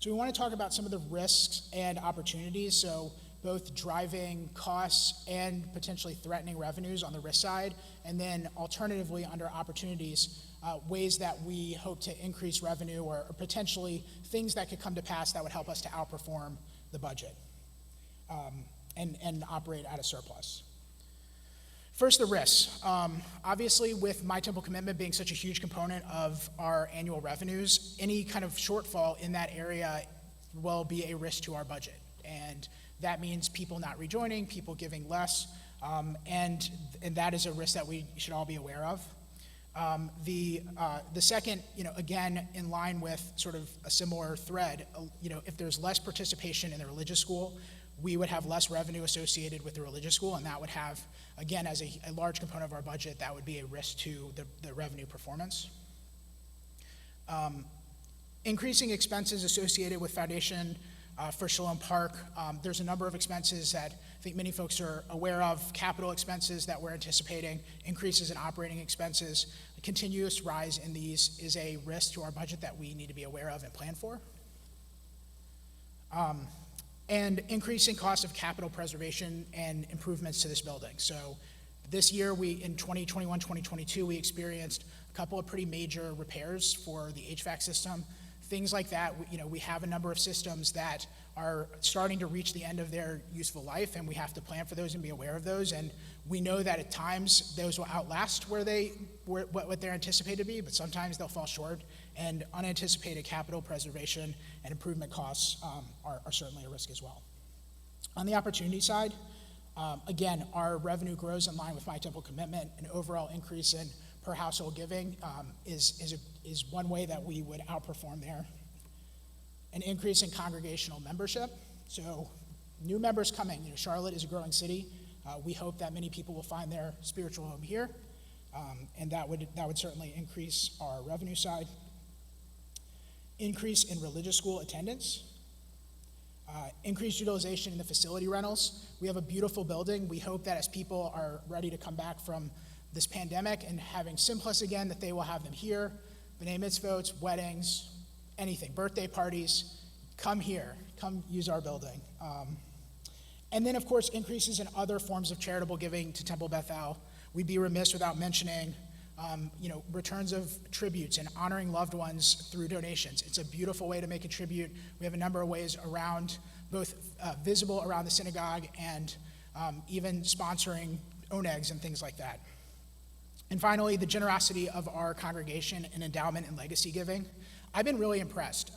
So we want to talk about some of the risks and opportunities, so both driving costs and potentially threatening revenues on the risk side, and then alternatively under opportunities, ways that we hope to increase revenue or potentially things that could come to pass that would help us to outperform the budget and operate at a surplus. First, the risks. Obviously, with My Temple Commitment being such a huge component of our annual revenues, any kind of shortfall in that area will be a risk to our budget. And that means people not rejoining, people giving less, and that is a risk that we should all be aware of. The second, again, in line with sort of a similar thread, if there's less participation in the religious school, we would have less revenue associated with the religious school, and that would have, again, as a large component of our budget, that would be a risk to the revenue performance. Increasing expenses associated with Foundation for Shalom Park. There's a number of expenses that I think many folks are aware of, capital expenses that we're anticipating, increases in operating expenses. A continuous rise in these is a risk to our budget that we need to be aware of and plan for. And increasing cost of capital preservation and improvements to this building. So this year, in 2021, 2022, we experienced a couple of pretty major repairs for the HVAC system. Things like that, we have a number of systems that are starting to reach the end of their useful life, and we have to plan for those and be aware of those. And we know that at times those will outlast what they're anticipated to be, but sometimes they'll fall short. And unanticipated capital preservation and improvement costs are certainly a risk as well. On the opportunity side, again, our revenue grows in line with My Temple Commitment. An overall increase in per household giving is one way that we would outperform there. An increase in congregational membership. So new members coming. Charlotte is a growing city. We hope that many people will find their spiritual home here, and that would certainly increase our revenue side. Increase in religious school attendance. Increased utilization in the facility rentals. We have a beautiful building. We hope that as people are ready to come back from this pandemic and having Simplus again, that they will have them here. B'nai mitzvot, weddings, anything, birthday parties, come here, come use our building. And then, of course, increases in other forms of charitable giving to Temple Bethel. We'd be remiss without mentioning returns of tributes and honoring loved ones through donations. It's a beautiful way to make a tribute. We have a number of ways around, both visible around the synagogue and even sponsoring onegs and things like that. And finally, the generosity of our congregation in endowment and legacy giving. I've been really impressed.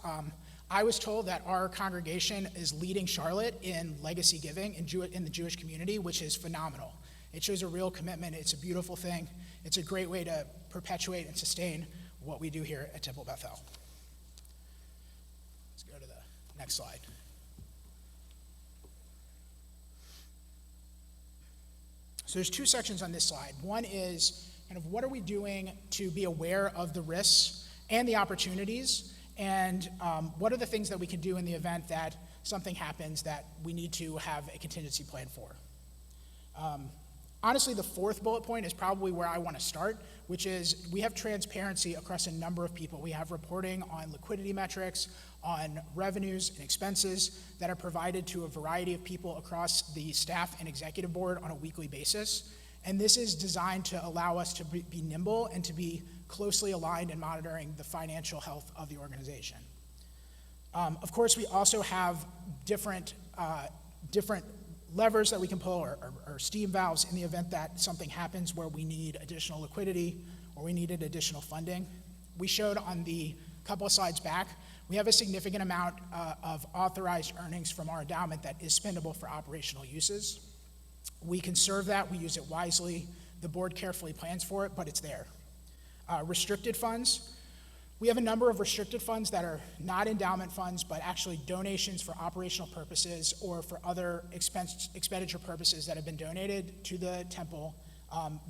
I was told that our congregation is leading Charlotte in legacy giving in the Jewish community, which is phenomenal. It shows a real commitment. It's a beautiful thing. It's a great way to perpetuate and sustain what we do here at Temple Bethel. Let's go to the next slide. So there's two sections on this slide. One is kind of what are we doing to be aware of the risks and the opportunities, and what are the things that we can do in the event that something happens that we need to have a contingency plan for. Honestly, the fourth bullet point is probably where I want to start, which is we have transparency across a number of people. We have reporting on liquidity metrics, on revenues and expenses that are provided to a variety of people across the staff and executive board on a weekly basis. And this is designed to allow us to be nimble and to be closely aligned in monitoring the financial health of the organization. Of course, we also have different levers that we can pull or steam valves in the event that something happens where we need additional liquidity or we needed additional funding. We showed on the couple of slides back, we have a significant amount of authorized earnings from our endowment that is spendable for operational uses. We conserve that, we use it wisely, the board carefully plans for it, but it's there. Restricted funds. We have a number of restricted funds that are not endowment funds, but actually donations for operational purposes or for other expenditure purposes that have been donated to the temple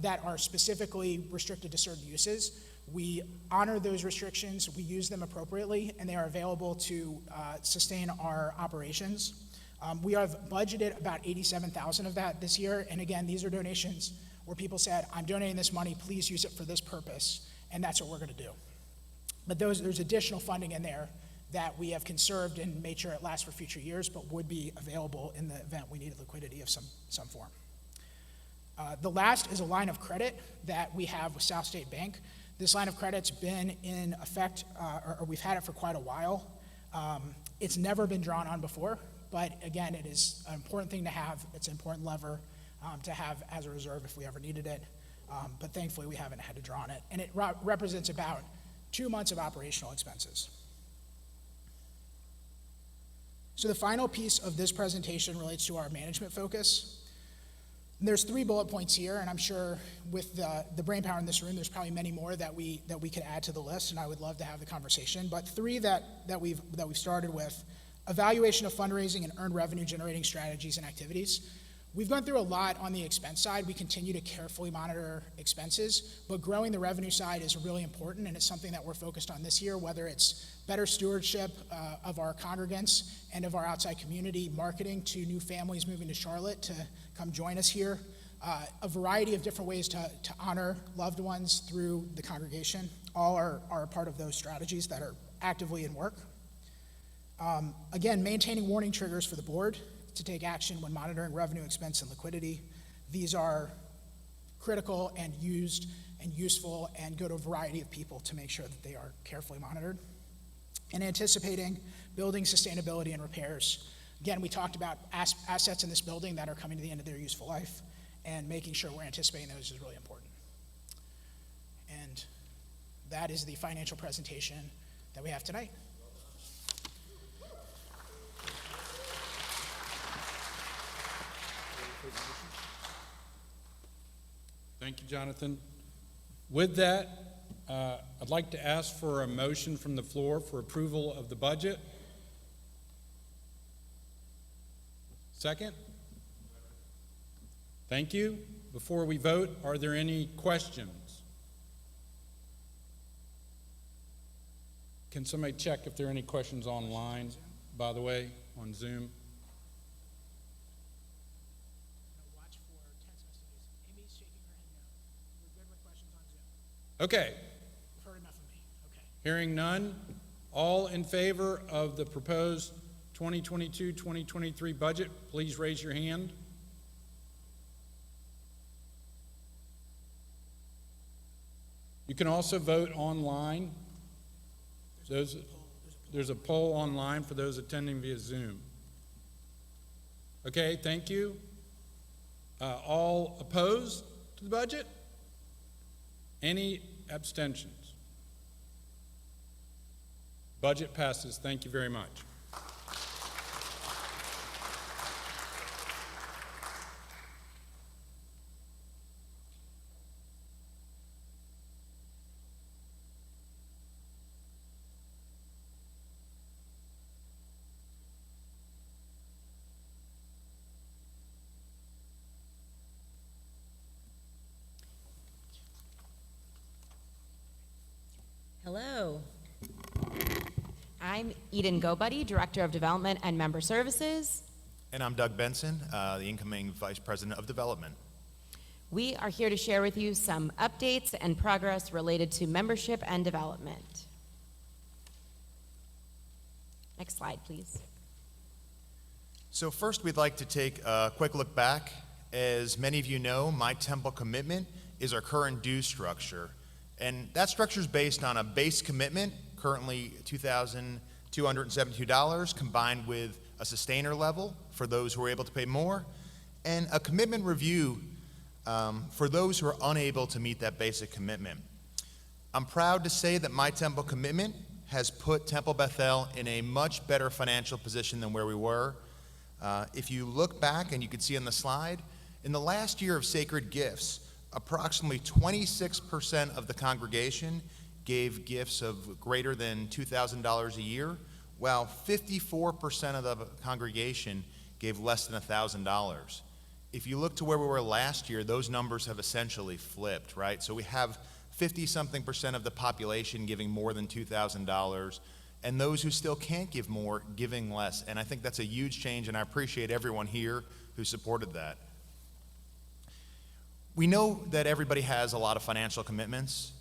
that are specifically restricted to certain uses. We honor those restrictions, we use them appropriately, and they are available to sustain our operations. We have budgeted about $87,000 of that this year, and again, these are donations where people said, I'm donating this money, please use it for this purpose, and that's what we're going to do. But there's additional funding in there that we have conserved and made sure it lasts for future years, but would be available in the event we needed liquidity of some form. The last is a line of credit that we have with South State Bank. This line of credit's been in effect, or we've had it for quite a while. It's never been drawn on before, but again, it is an important thing to have. It's an important lever to have as a reserve if we ever needed it. But thankfully, we haven't had to draw on it. And it represents about 2 months of operational expenses. So the final piece of this presentation relates to our management focus. And there's 3 bullet points here, and I'm sure with the brainpower in this room, there's probably many more that we could add to the list, and I would love to have the conversation. But 3 that we've started with: evaluation of fundraising and earned revenue generating strategies and activities. We've gone through a lot on the expense side. We continue to carefully monitor expenses, but growing the revenue side is really important, and it's something that we're focused on this year, whether it's better stewardship of our congregants and of our outside community, marketing to new families moving to Charlotte to come join us here, a variety of different ways to honor loved ones through the congregation. All are a part of those strategies that are actively in work. Again, maintaining warning triggers for the board to take action when monitoring revenue, expense, and liquidity. These are critical and used and useful and go to a variety of people to make sure that they are carefully monitored. And anticipating building sustainability and repairs. Again, we talked about assets in this building that are coming to the end of their useful life, and making sure we're anticipating those is really important. And that is the financial presentation that we have tonight. Thank you, Jonathan. With that, I'd like to ask for a motion from the floor for approval of the budget. Second? Thank you. Before we vote, are there any questions? Can somebody check if there are any questions online, by the way, on Zoom? Watch for text messages. Amy's shaking her head no. We're good with questions on Zoom. Okay. You've heard enough of me. Okay. Hearing none, all in favor of the proposed 2022-2023 budget, please raise your hand. You can also vote online. There's a poll online for those attending via Zoom. Okay, thank you. All opposed to the budget? Any abstentions? Budget passes. Thank you very much. Hello. I'm Eden GoBuddy, Director of Development and Member Services. And I'm Doug Benson, the incoming Vice President of Development. We are here to share with you some updates and progress related to membership and development. Next slide, please. So first, we'd like to take a quick look back. As many of you know, My Temple Commitment is our current dues structure. And that structure is based on a base commitment, currently $2,272, combined with a sustainer level for those who are able to pay more, and a commitment review for those who are unable to meet that basic commitment. I'm proud to say that My Temple Commitment has put Temple Bethel in a much better financial position than where we were. If you look back, and you can see on the slide, in the last year of Sacred Gifts, approximately 26% of the congregation gave gifts of greater than $2,000 a year, while 54% of the congregation gave less than $1,000. If you look to where we were last year, those numbers have essentially flipped, right? So we have 50-something% of the population giving more than $2,000, and those who still can't give more, giving less. And I think that's a huge change, and I appreciate everyone here who supported that. We know that everybody has a lot of financial commitments,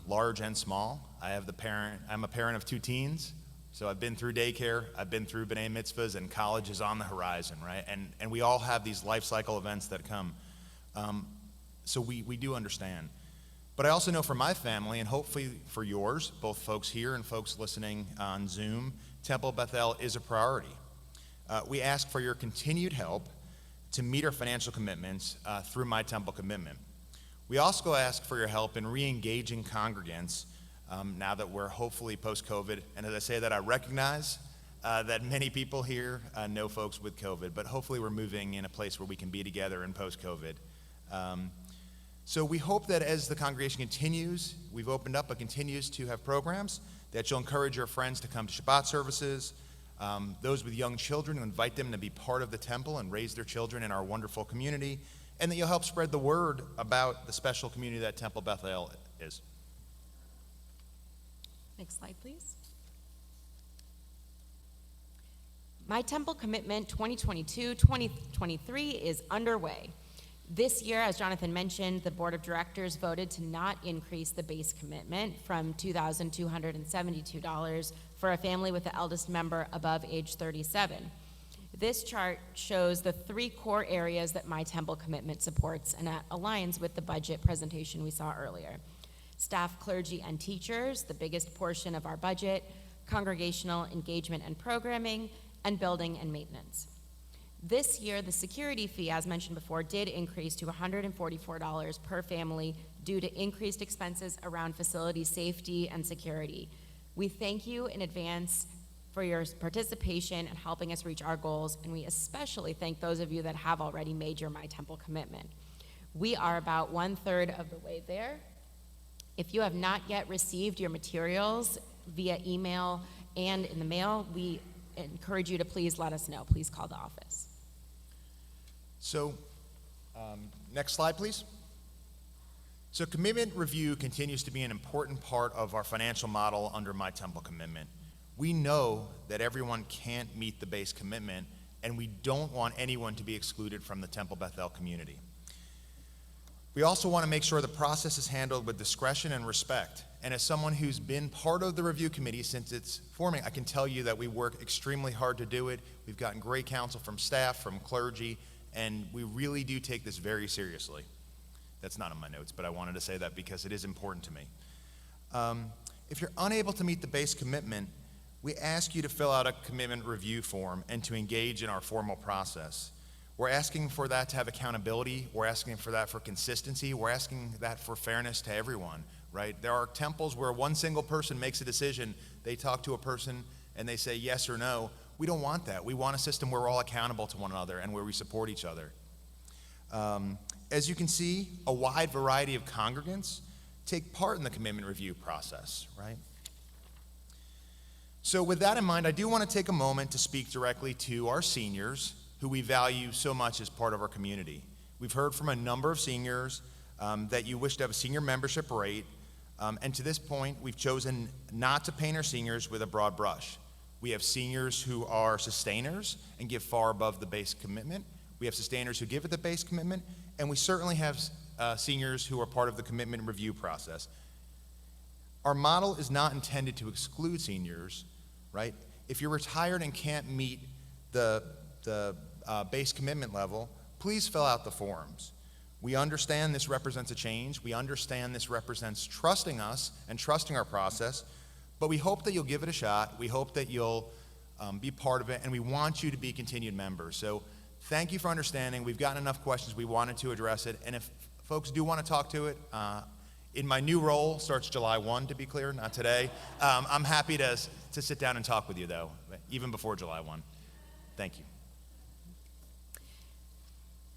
large and small. I'm a parent of 2 teens, so I've been through daycare, I've been through B'nai Mitzvahs, and college is on the horizon, right? And we all have these life cycle events that come. So we do understand. But I also know for my family, and hopefully for yours, both folks here and folks listening on Zoom, Temple Bethel is a priority. We ask for your continued help to meet our financial commitments through My Temple Commitment. We also ask for your help in re-engaging congregants now that we're hopefully post-COVID. And as I say that, I recognize that many people here know folks with COVID, but hopefully we're moving in a place where we can be together in post-COVID. So we hope that as the congregation continues, we've opened up but continues to have programs, that you'll encourage your friends to come to Shabbat services, those with young children, invite them to be part of the temple and raise their children in our wonderful community, and that you'll help spread the word about the special community that Temple Bethel is. Next slide, please. My Temple Commitment 2022-2023 is underway. This year, as Jonathan mentioned, the Board of Directors voted to not increase the base commitment from $2,272 for a family with the eldest member above age 37. This chart shows the 3 core areas that My Temple Commitment supports, and that aligns with the budget presentation we saw earlier. Staff, clergy, and teachers, the biggest portion of our budget, congregational engagement and programming, and building and maintenance. This year, the security fee, as mentioned before, did increase to $144 per family due to increased expenses around facility safety and security. We thank you in advance for your participation and helping us reach our goals, and we especially thank those of you that have already made your My Temple commitment. We are about 1/3 of the way there. If you have not yet received your materials via email and in the mail, we encourage you to please let us know. Please call the office. So, next slide, please. So commitment review continues to be an important part of our financial model under My Temple Commitment. We know that everyone can't meet the base commitment, and we don't want anyone to be excluded from the Temple Bethel community. We also want to make sure the process is handled with discretion and respect. And as someone who's been part of the review committee since its forming, I can tell you that we work extremely hard to do it. We've gotten great counsel from staff, from clergy, and we really do take this very seriously. That's not on my notes, but I wanted to say that because it is important to me. If you're unable to meet the base commitment, we ask you to fill out a commitment review form and to engage in our formal process. We're asking for that to have accountability. We're asking for that for consistency. We're asking that for fairness to everyone, right? There are temples where one single person makes a decision. They talk to a person and they say yes or no. We don't want that. We want a system where we're all accountable to one another and where we support each other. As you can see, a wide variety of congregants take part in the commitment review process, right? So with that in mind, I do want to take a moment to speak directly to our seniors, who we value so much as part of our community. We've heard from a number of seniors that you wish to have a senior membership rate, and to this point, we've chosen not to paint our seniors with a broad brush. We have seniors who are sustainers and give far above the base commitment. We have sustainers who give it the base commitment, and we certainly have seniors who are part of the commitment review process. Our model is not intended to exclude seniors, right? If you're retired and can't meet the base commitment level, please fill out the forms. We understand this represents a change. We understand this represents trusting us and trusting our process, but we hope that you'll give it a shot. We hope that you'll be part of it, and we want you to be continued members. So thank you for understanding. We've gotten enough questions. We wanted to address it, and if folks do want to talk to it, in my new role, starts July 1, to be clear, not today. I'm happy to sit down and talk with you, though, even before July 1. Thank you.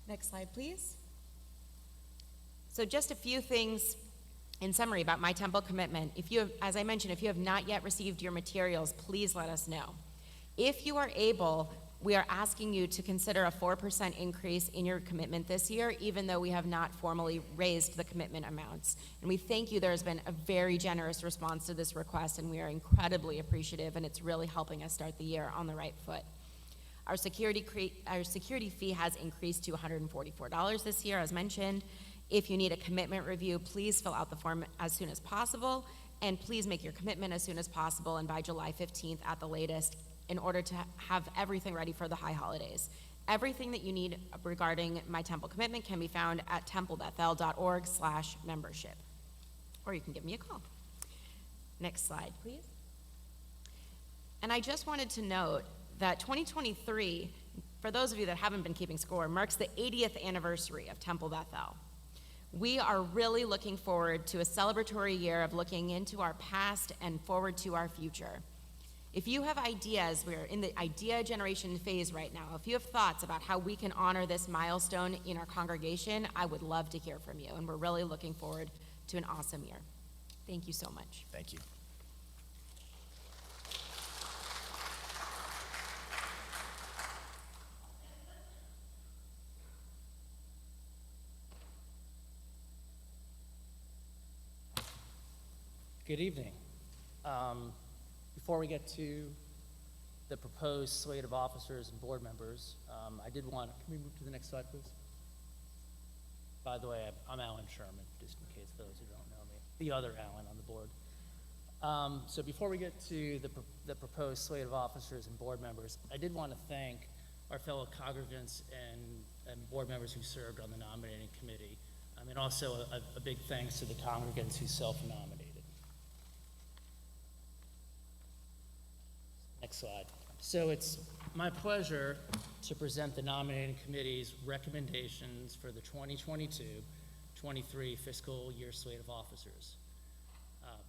Next slide, please. So just a few things in summary about My Temple commitment. If you have, as I mentioned, if you have not yet received your materials, please let us know. If you are able, we are asking you to consider a 4% increase in your commitment this year, even though we have not formally raised the commitment amounts. And we thank you. There has been a very generous response to this request, and we are incredibly appreciative, and it's really helping us start the year on the right foot. Our security fee has increased to $144 this year, as mentioned. If you need a commitment review, please fill out the form as soon as possible, and please make your commitment as soon as possible and by July 15th at the latest, in order to have everything ready for the high holidays. Everything that you need regarding My Temple commitment can be found at templebethel.org/membership, or you can give me a call. Next slide, please. And I just wanted to note that 2023, for those of you that haven't been keeping score, marks the 80th anniversary of Temple Bethel. We are really looking forward to a celebratory year of looking into our past and forward to our future. If you have ideas, we're in the idea generation phase right now. If you have thoughts about how we can honor this milestone in our congregation, I would love to hear from you, and we're really looking forward to an awesome year. Thank you so much. Thank you. Good evening. Before we get to the proposed slate of officers and board members, I did want, can we move to the next slide, please? By the way, I'm Alan Sherman, just in case those who don't know me, the other Alan on the board. So before we get to the proposed slate of officers and board members, I did want to thank our fellow congregants and board members who served on the nominating committee, and also a big thanks to the congregants who self-nominated. Next slide. So it's my pleasure to present the nominating committee's recommendations for the 2022-23 fiscal year slate of officers.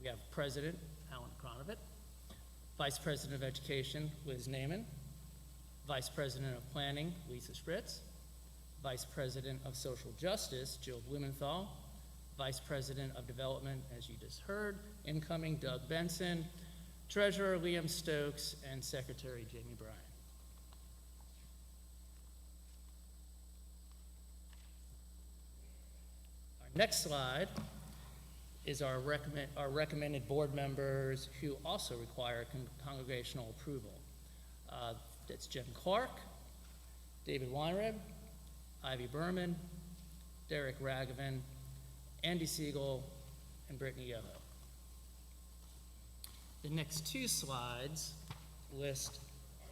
We have President Alan Kronovit, Vice President of Education Liz Naiman, Vice President of Planning Lisa Spritz, Vice President of Social Justice Jill Blumenthal, Vice President of Development, as you just heard, incoming Doug Benson, Treasurer Liam Stokes, and Secretary Jamie Bryan. Our next slide is our recommended board members who also require congregational approval. That's Jen Clark, David Weinreb, Ivy Berman, Derek Ragavan, Andy Siegel, and Brittany Yoho. The next two slides list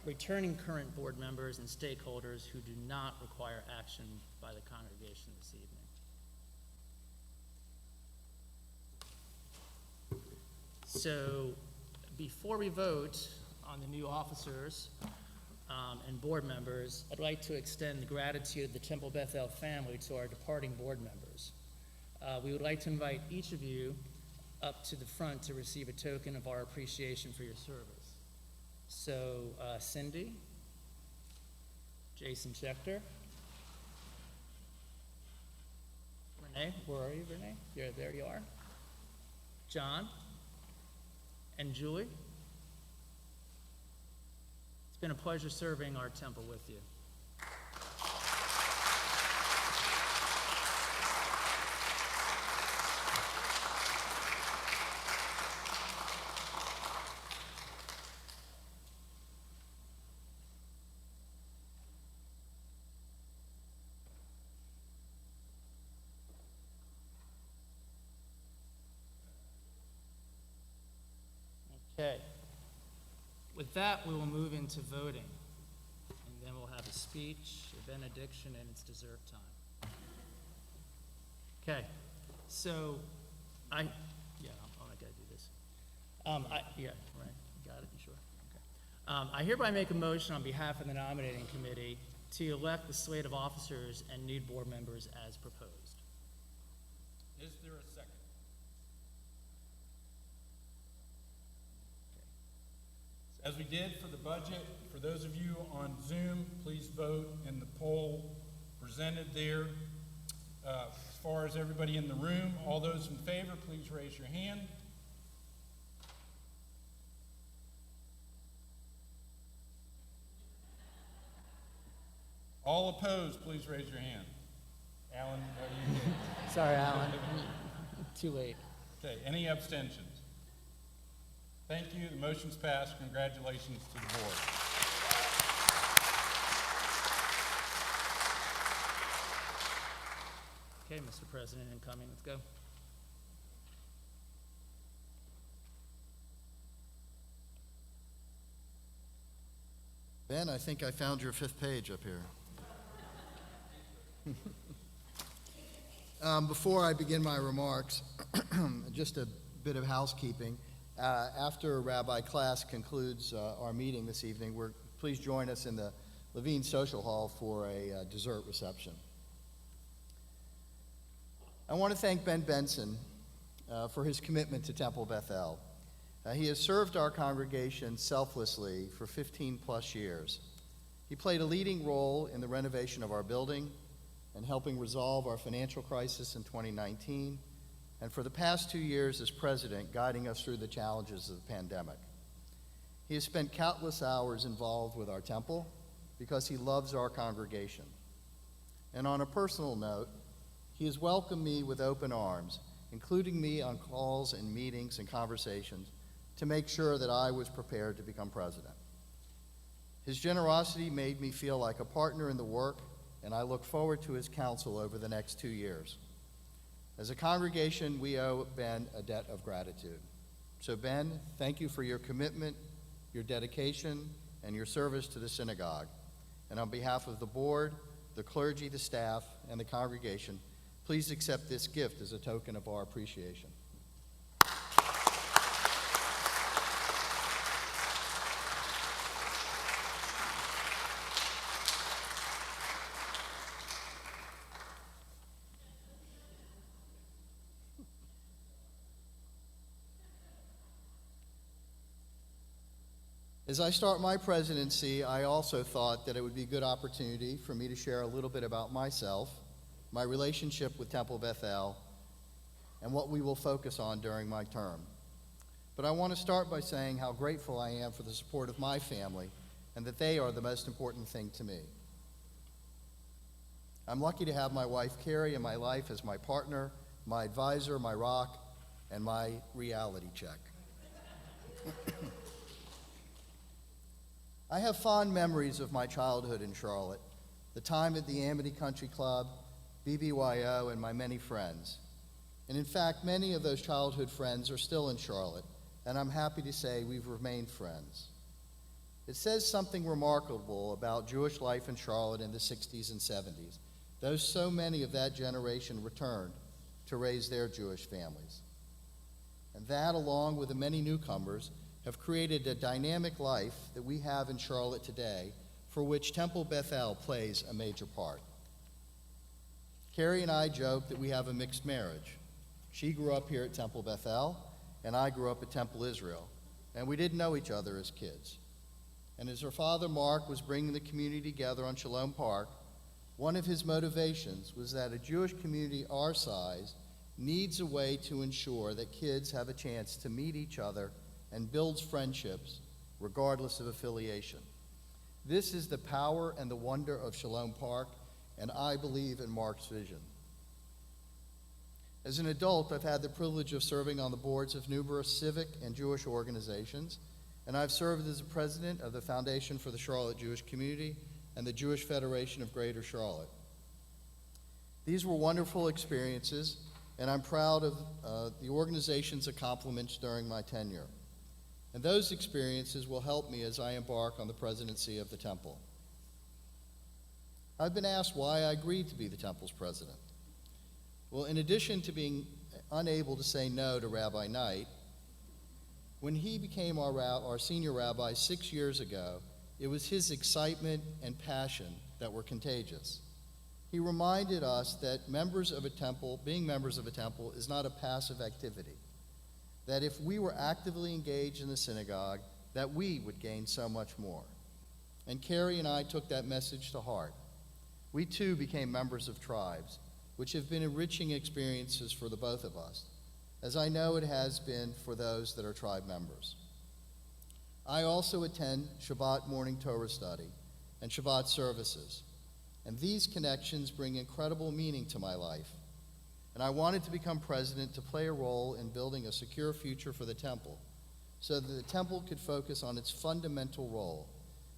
returning current board members and stakeholders who do not require action by the congregation this evening. So before we vote on the new officers and board members, I'd like to extend the gratitude of the Temple Bethel family to our departing board members. We would like to invite each of you up to the front to receive a token of our appreciation for your service. So Cindy, Jason Schechter, Renee, where are you, Renee? There you are. John, and Julie. It's been a pleasure serving our temple with you. With that, we will move into voting. And then we'll have a speech, a benediction, and it's dessert time. Okay, so I gotta do this. Yeah, right, you got it, you sure? Okay. I hereby make a motion on behalf of the nominating committee to elect the slate of officers and new board members as proposed. Is there a second? As we did for the budget, for those of you on Zoom, please vote in the poll presented there. As far as everybody in the room, all those in favor, please raise your hand. All opposed, please raise your hand. Alan, are you? Sorry, Alan, too late. Okay, any abstentions? Thank you, the motion's passed. Congratulations to the board. Okay, Mr. President, incoming, let's go. Ben, I think I found your 5th page up here. Before I begin my remarks, just a bit of housekeeping. After Rabbi class concludes our meeting this evening, please join us in the Levine Social Hall for a dessert reception. I want to thank Ben Benson for his commitment to Temple Bethel. He has served our congregation selflessly for 15 plus years. He played a leading role in the renovation of our building and helping resolve our financial crisis in 2019, and for the past 2 years as president, guiding us through the challenges of the pandemic. He has spent countless hours involved with our temple because he loves our congregation. And on a personal note, he has welcomed me with open arms, including me on calls and meetings and conversations to make sure that I was prepared to become president. His generosity made me feel like a partner in the work, and I look forward to his counsel over the next 2 years. As a congregation, we owe Ben a debt of gratitude. So Ben, thank you for your commitment, your dedication, and your service to the synagogue. And on behalf of the board, the clergy, the staff, and the congregation, please accept this gift as a token of our appreciation. As I start my presidency, I also thought that it would be a good opportunity for me to share a little bit about myself, my relationship with Temple Bethel, and what we will focus on during my term. But I want to start by saying how grateful I am for the support of my family and that they are the most important thing to me. I'm lucky to have my wife Carrie in my life as my partner, my advisor, my rock, and my reality check. I have fond memories of my childhood in Charlotte, the time at the Amity Country Club, BBYO, and my many friends. And in fact, many of those childhood friends are still in Charlotte, and I'm happy to say we've remained friends. It says something remarkable about Jewish life in Charlotte in the 60s and 70s, though so many of that generation returned to raise their Jewish families. And that, along with the many newcomers, have created a dynamic life that we have in Charlotte today, for which Temple Bethel plays a major part. Carrie and I joke that we have a mixed marriage. She grew up here at Temple Bethel, and I grew up at Temple Israel, and we didn't know each other as kids. And as her father, Mark, was bringing the community together on Shalom Park, one of his motivations was that a Jewish community our size needs a way to ensure that kids have a chance to meet each other and builds friendships regardless of affiliation. This is the power and the wonder of Shalom Park, and I believe in Mark's vision. As an adult, I've had the privilege of serving on the boards of numerous civic and Jewish organizations, and I've served as the president of the Foundation for the Charlotte Jewish Community and the Jewish Federation of Greater Charlotte. These were wonderful experiences, and I'm proud of the organization's accomplishments during my tenure. and those experiences will help me as I embark on the presidency of the temple. I've been asked why I agreed to be the temple's president. Well, in addition to being unable to say no to Rabbi Knight, when he became our senior rabbi 6 years ago, it was his excitement and passion that were contagious. He reminded us that being members of a temple is not a passive activity, that if we were actively engaged in the synagogue, that we would gain so much more. And Carrie and I took that message to heart. We too became members of tribes, which have been enriching experiences for the both of us, as I know it has been for those that are tribe members. I also attend Shabbat morning Torah study and Shabbat services, and these connections bring incredible meaning to my life. And I wanted to become president to play a role in building a secure future for the temple, so that the temple could focus on its fundamental role,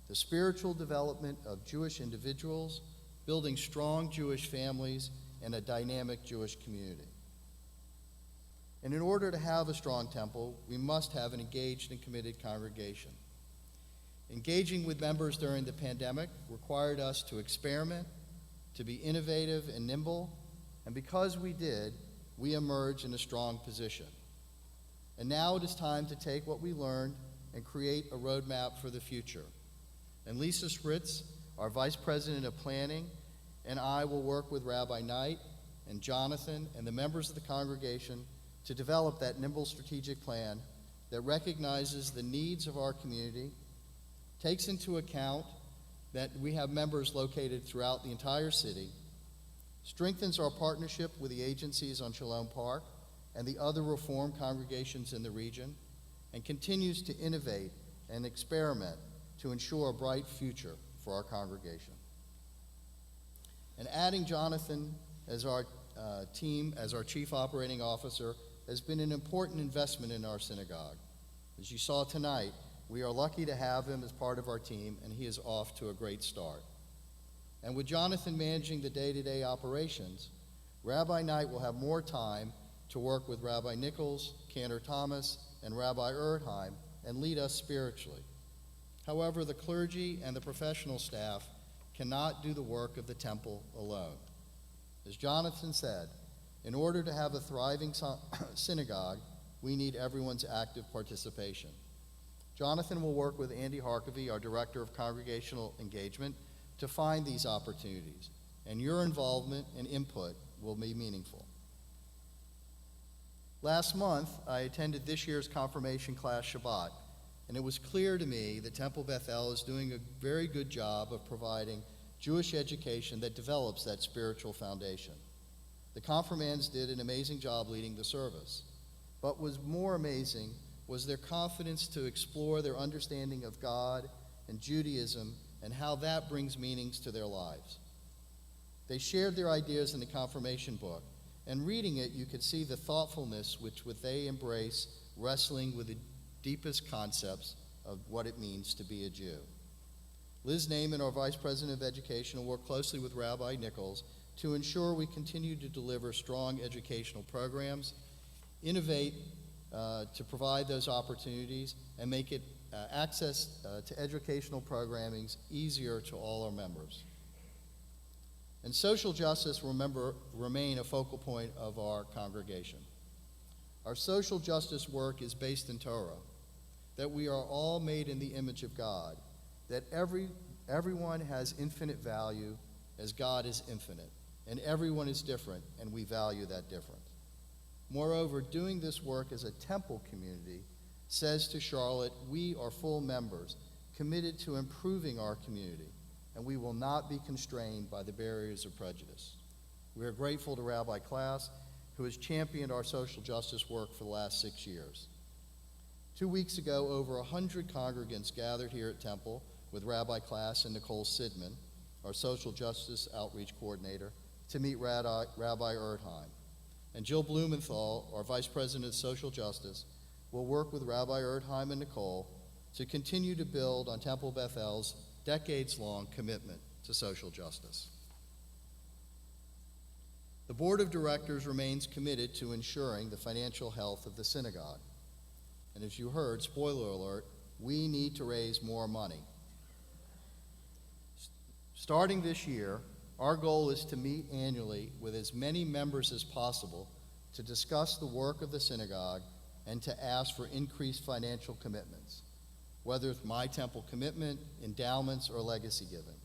the spiritual development of Jewish individuals, building strong Jewish families, and a dynamic Jewish community. And in order to have a strong temple, we must have an engaged and committed congregation. Engaging with members during the pandemic required us to experiment, to be innovative and nimble, and because we did, we emerged in a strong position. And now it is time to take what we learned and create a roadmap for the future. And Lisa Spritz, our Vice President of Planning, and I will work with Rabbi Knight and Jonathan and the members of the congregation to develop that nimble strategic plan that recognizes the needs of our community, takes into account that we have members located throughout the entire city, strengthens our partnership with the agencies on Shalom Park and the other Reform congregations in the region, and continues to innovate and experiment to ensure a bright future for our congregation. And adding Jonathan as our team, as our Chief Operating Officer, has been an important investment in our synagogue. As you saw tonight, we are lucky to have him as part of our team, and he is off to a great start. And with Jonathan managing the day-to-day operations, Rabbi Knight will have more time to work with Rabbi Nichols, Cantor Thomas, and Rabbi Erdheim and lead us spiritually. However, the clergy and the professional staff cannot do the work of the temple alone. As Jonathan said, in order to have a thriving synagogue, we need everyone's active participation. Jonathan will work with Andy Harkavy, our Director of Congregational Engagement, to find these opportunities, and your involvement and input will be meaningful. Last month, I attended this year's confirmation class Shabbat, and it was clear to me that Temple Bethel is doing a very good job of providing Jewish education that develops that spiritual foundation. The confirmands did an amazing job leading the service, but what was more amazing was their confidence to explore their understanding of God and Judaism and how that brings meanings to their lives. They shared their ideas in the confirmation book, and reading it, you could see the thoughtfulness with which they embrace wrestling with the deepest concepts of what it means to be a Jew. Liz Naiman, our Vice President of Education, will work closely with Rabbi Nichols to ensure we continue to deliver strong educational programs, innovate to provide those opportunities, and make it access to educational programming easier to all our members. And social justice remain a focal point of our congregation. Our social justice work is based in Torah, that we are all made in the image of God, that everyone has infinite value as God is infinite, and everyone is different, and we value that difference. Moreover, doing this work as a temple community says to Charlotte, we are full members, committed to improving our community, and we will not be constrained by the barriers of prejudice. We are grateful to Rabbi Klass, who has championed our social justice work for the last 6 years. 2 weeks ago, over 100 congregants gathered here at Temple with Rabbi Klass and Nicole Sidman, our social justice outreach coordinator, to meet Rabbi Erdheim. And Jill Blumenthal, our Vice President of Social Justice, will work with Rabbi Erdheim and Nicole to continue to build on Temple Bethel's decades-long commitment to social justice. The Board of Directors remains committed to ensuring the financial health of the synagogue. And as you heard, spoiler alert, we need to raise more money. Starting this year, our goal is to meet annually with as many members as possible to discuss the work of the synagogue and to ask for increased financial commitments, whether it's my temple commitment, endowments, or legacy giving.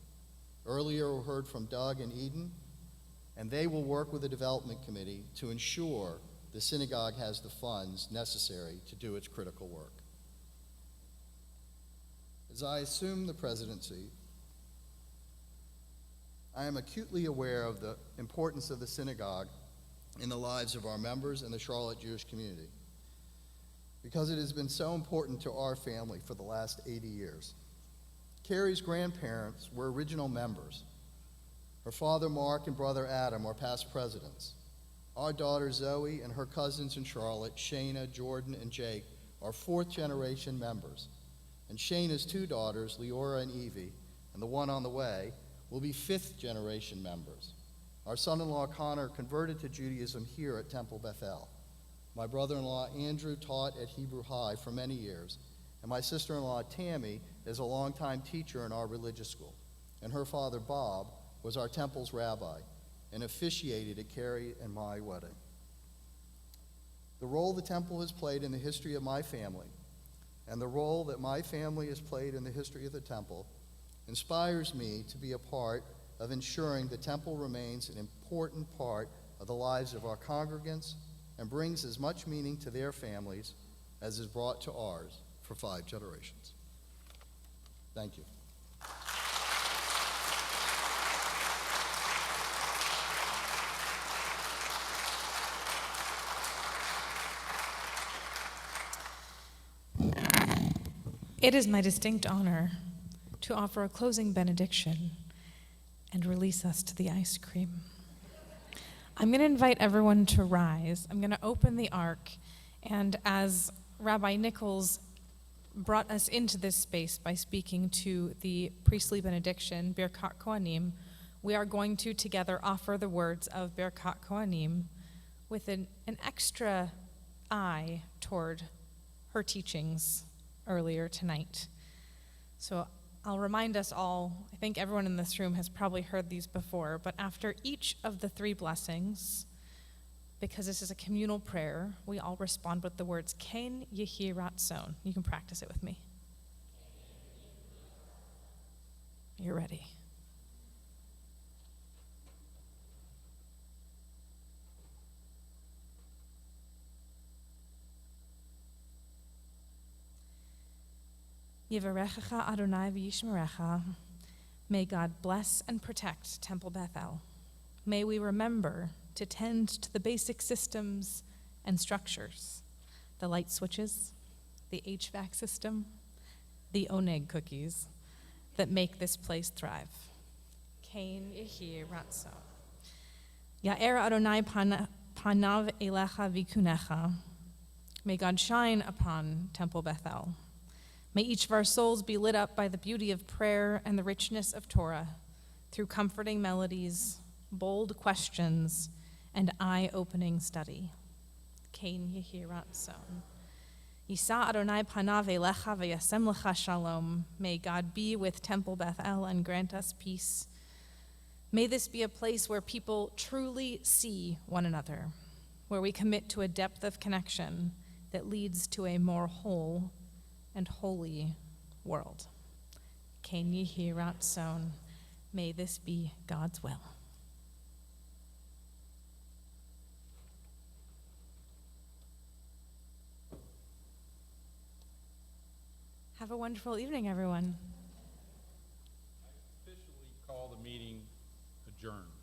Earlier, we heard from Doug and Eden, and they will work with the development committee to ensure the synagogue has the funds necessary to do its critical work. As I assume the presidency, I am acutely aware of the importance of the synagogue in the lives of our members and the Charlotte Jewish community, because it has been so important to our family for the last 80 years. Carrie's grandparents were original members. Her father Mark and brother Adam are past presidents. Our daughter Zoe and her cousins in Charlotte, Shayna, Jordan, and Jake, are fourth-generation members. And Shayna's two daughters, Leora and Evie, and the one on the way, will be fifth-generation members. Our son-in-law Connor converted to Judaism here at Temple Bethel. My brother-in-law Andrew taught at Hebrew High for many years, and my sister-in-law Tammy is a longtime teacher in our religious school. And her father Bob was our temple's rabbi and officiated at Carrie and my wedding. The role the temple has played in the history of my family and the role that my family has played in the history of the temple inspires me to be a part of ensuring the temple remains an important part of the lives of our congregants and brings as much meaning to their families as is brought to ours for 5 generations. Thank you. It is my distinct honor to offer a closing benediction and release us to the ice cream. I'm going to invite everyone to rise. I'm going to open the ark, and as Rabbi Nichols brought us into this space by speaking to the priestly benediction, Birkat Kohanim, we are going to together offer the words of Birkat Kohanim with an extra eye toward her teachings earlier tonight. So I'll remind us all, I think everyone in this room has probably heard these before, but after each of the 3 blessings, because this is a communal prayer, we all respond with the words, Ken Yehi Ratzon. You can practice it with me. You're ready. Yivarechecha Adonai v'yishmerecha. May God bless and protect Temple Bethel. May we remember to tend to the basic systems and structures, the light switches, the HVAC system, the oneg cookies that make this place thrive. Kain Yehi Ratzon. Ya'er Adonai panav elecha v'kunecha. May God shine upon Temple Bethel. May each of our souls be lit up by the beauty of prayer and the richness of Torah through comforting melodies, bold questions, and eye-opening study. Kain Yehi Ratzon. Yisa Adonai panav elecha v'yasem lecha shalom. May God be with Temple Bethel and grant us peace. May this be a place where people truly see one another, where we commit to a depth of connection that leads to a more whole and holy world. Kain Yehi Ratzon. May this be God's will. Have a wonderful evening, everyone. I officially call the meeting adjourned.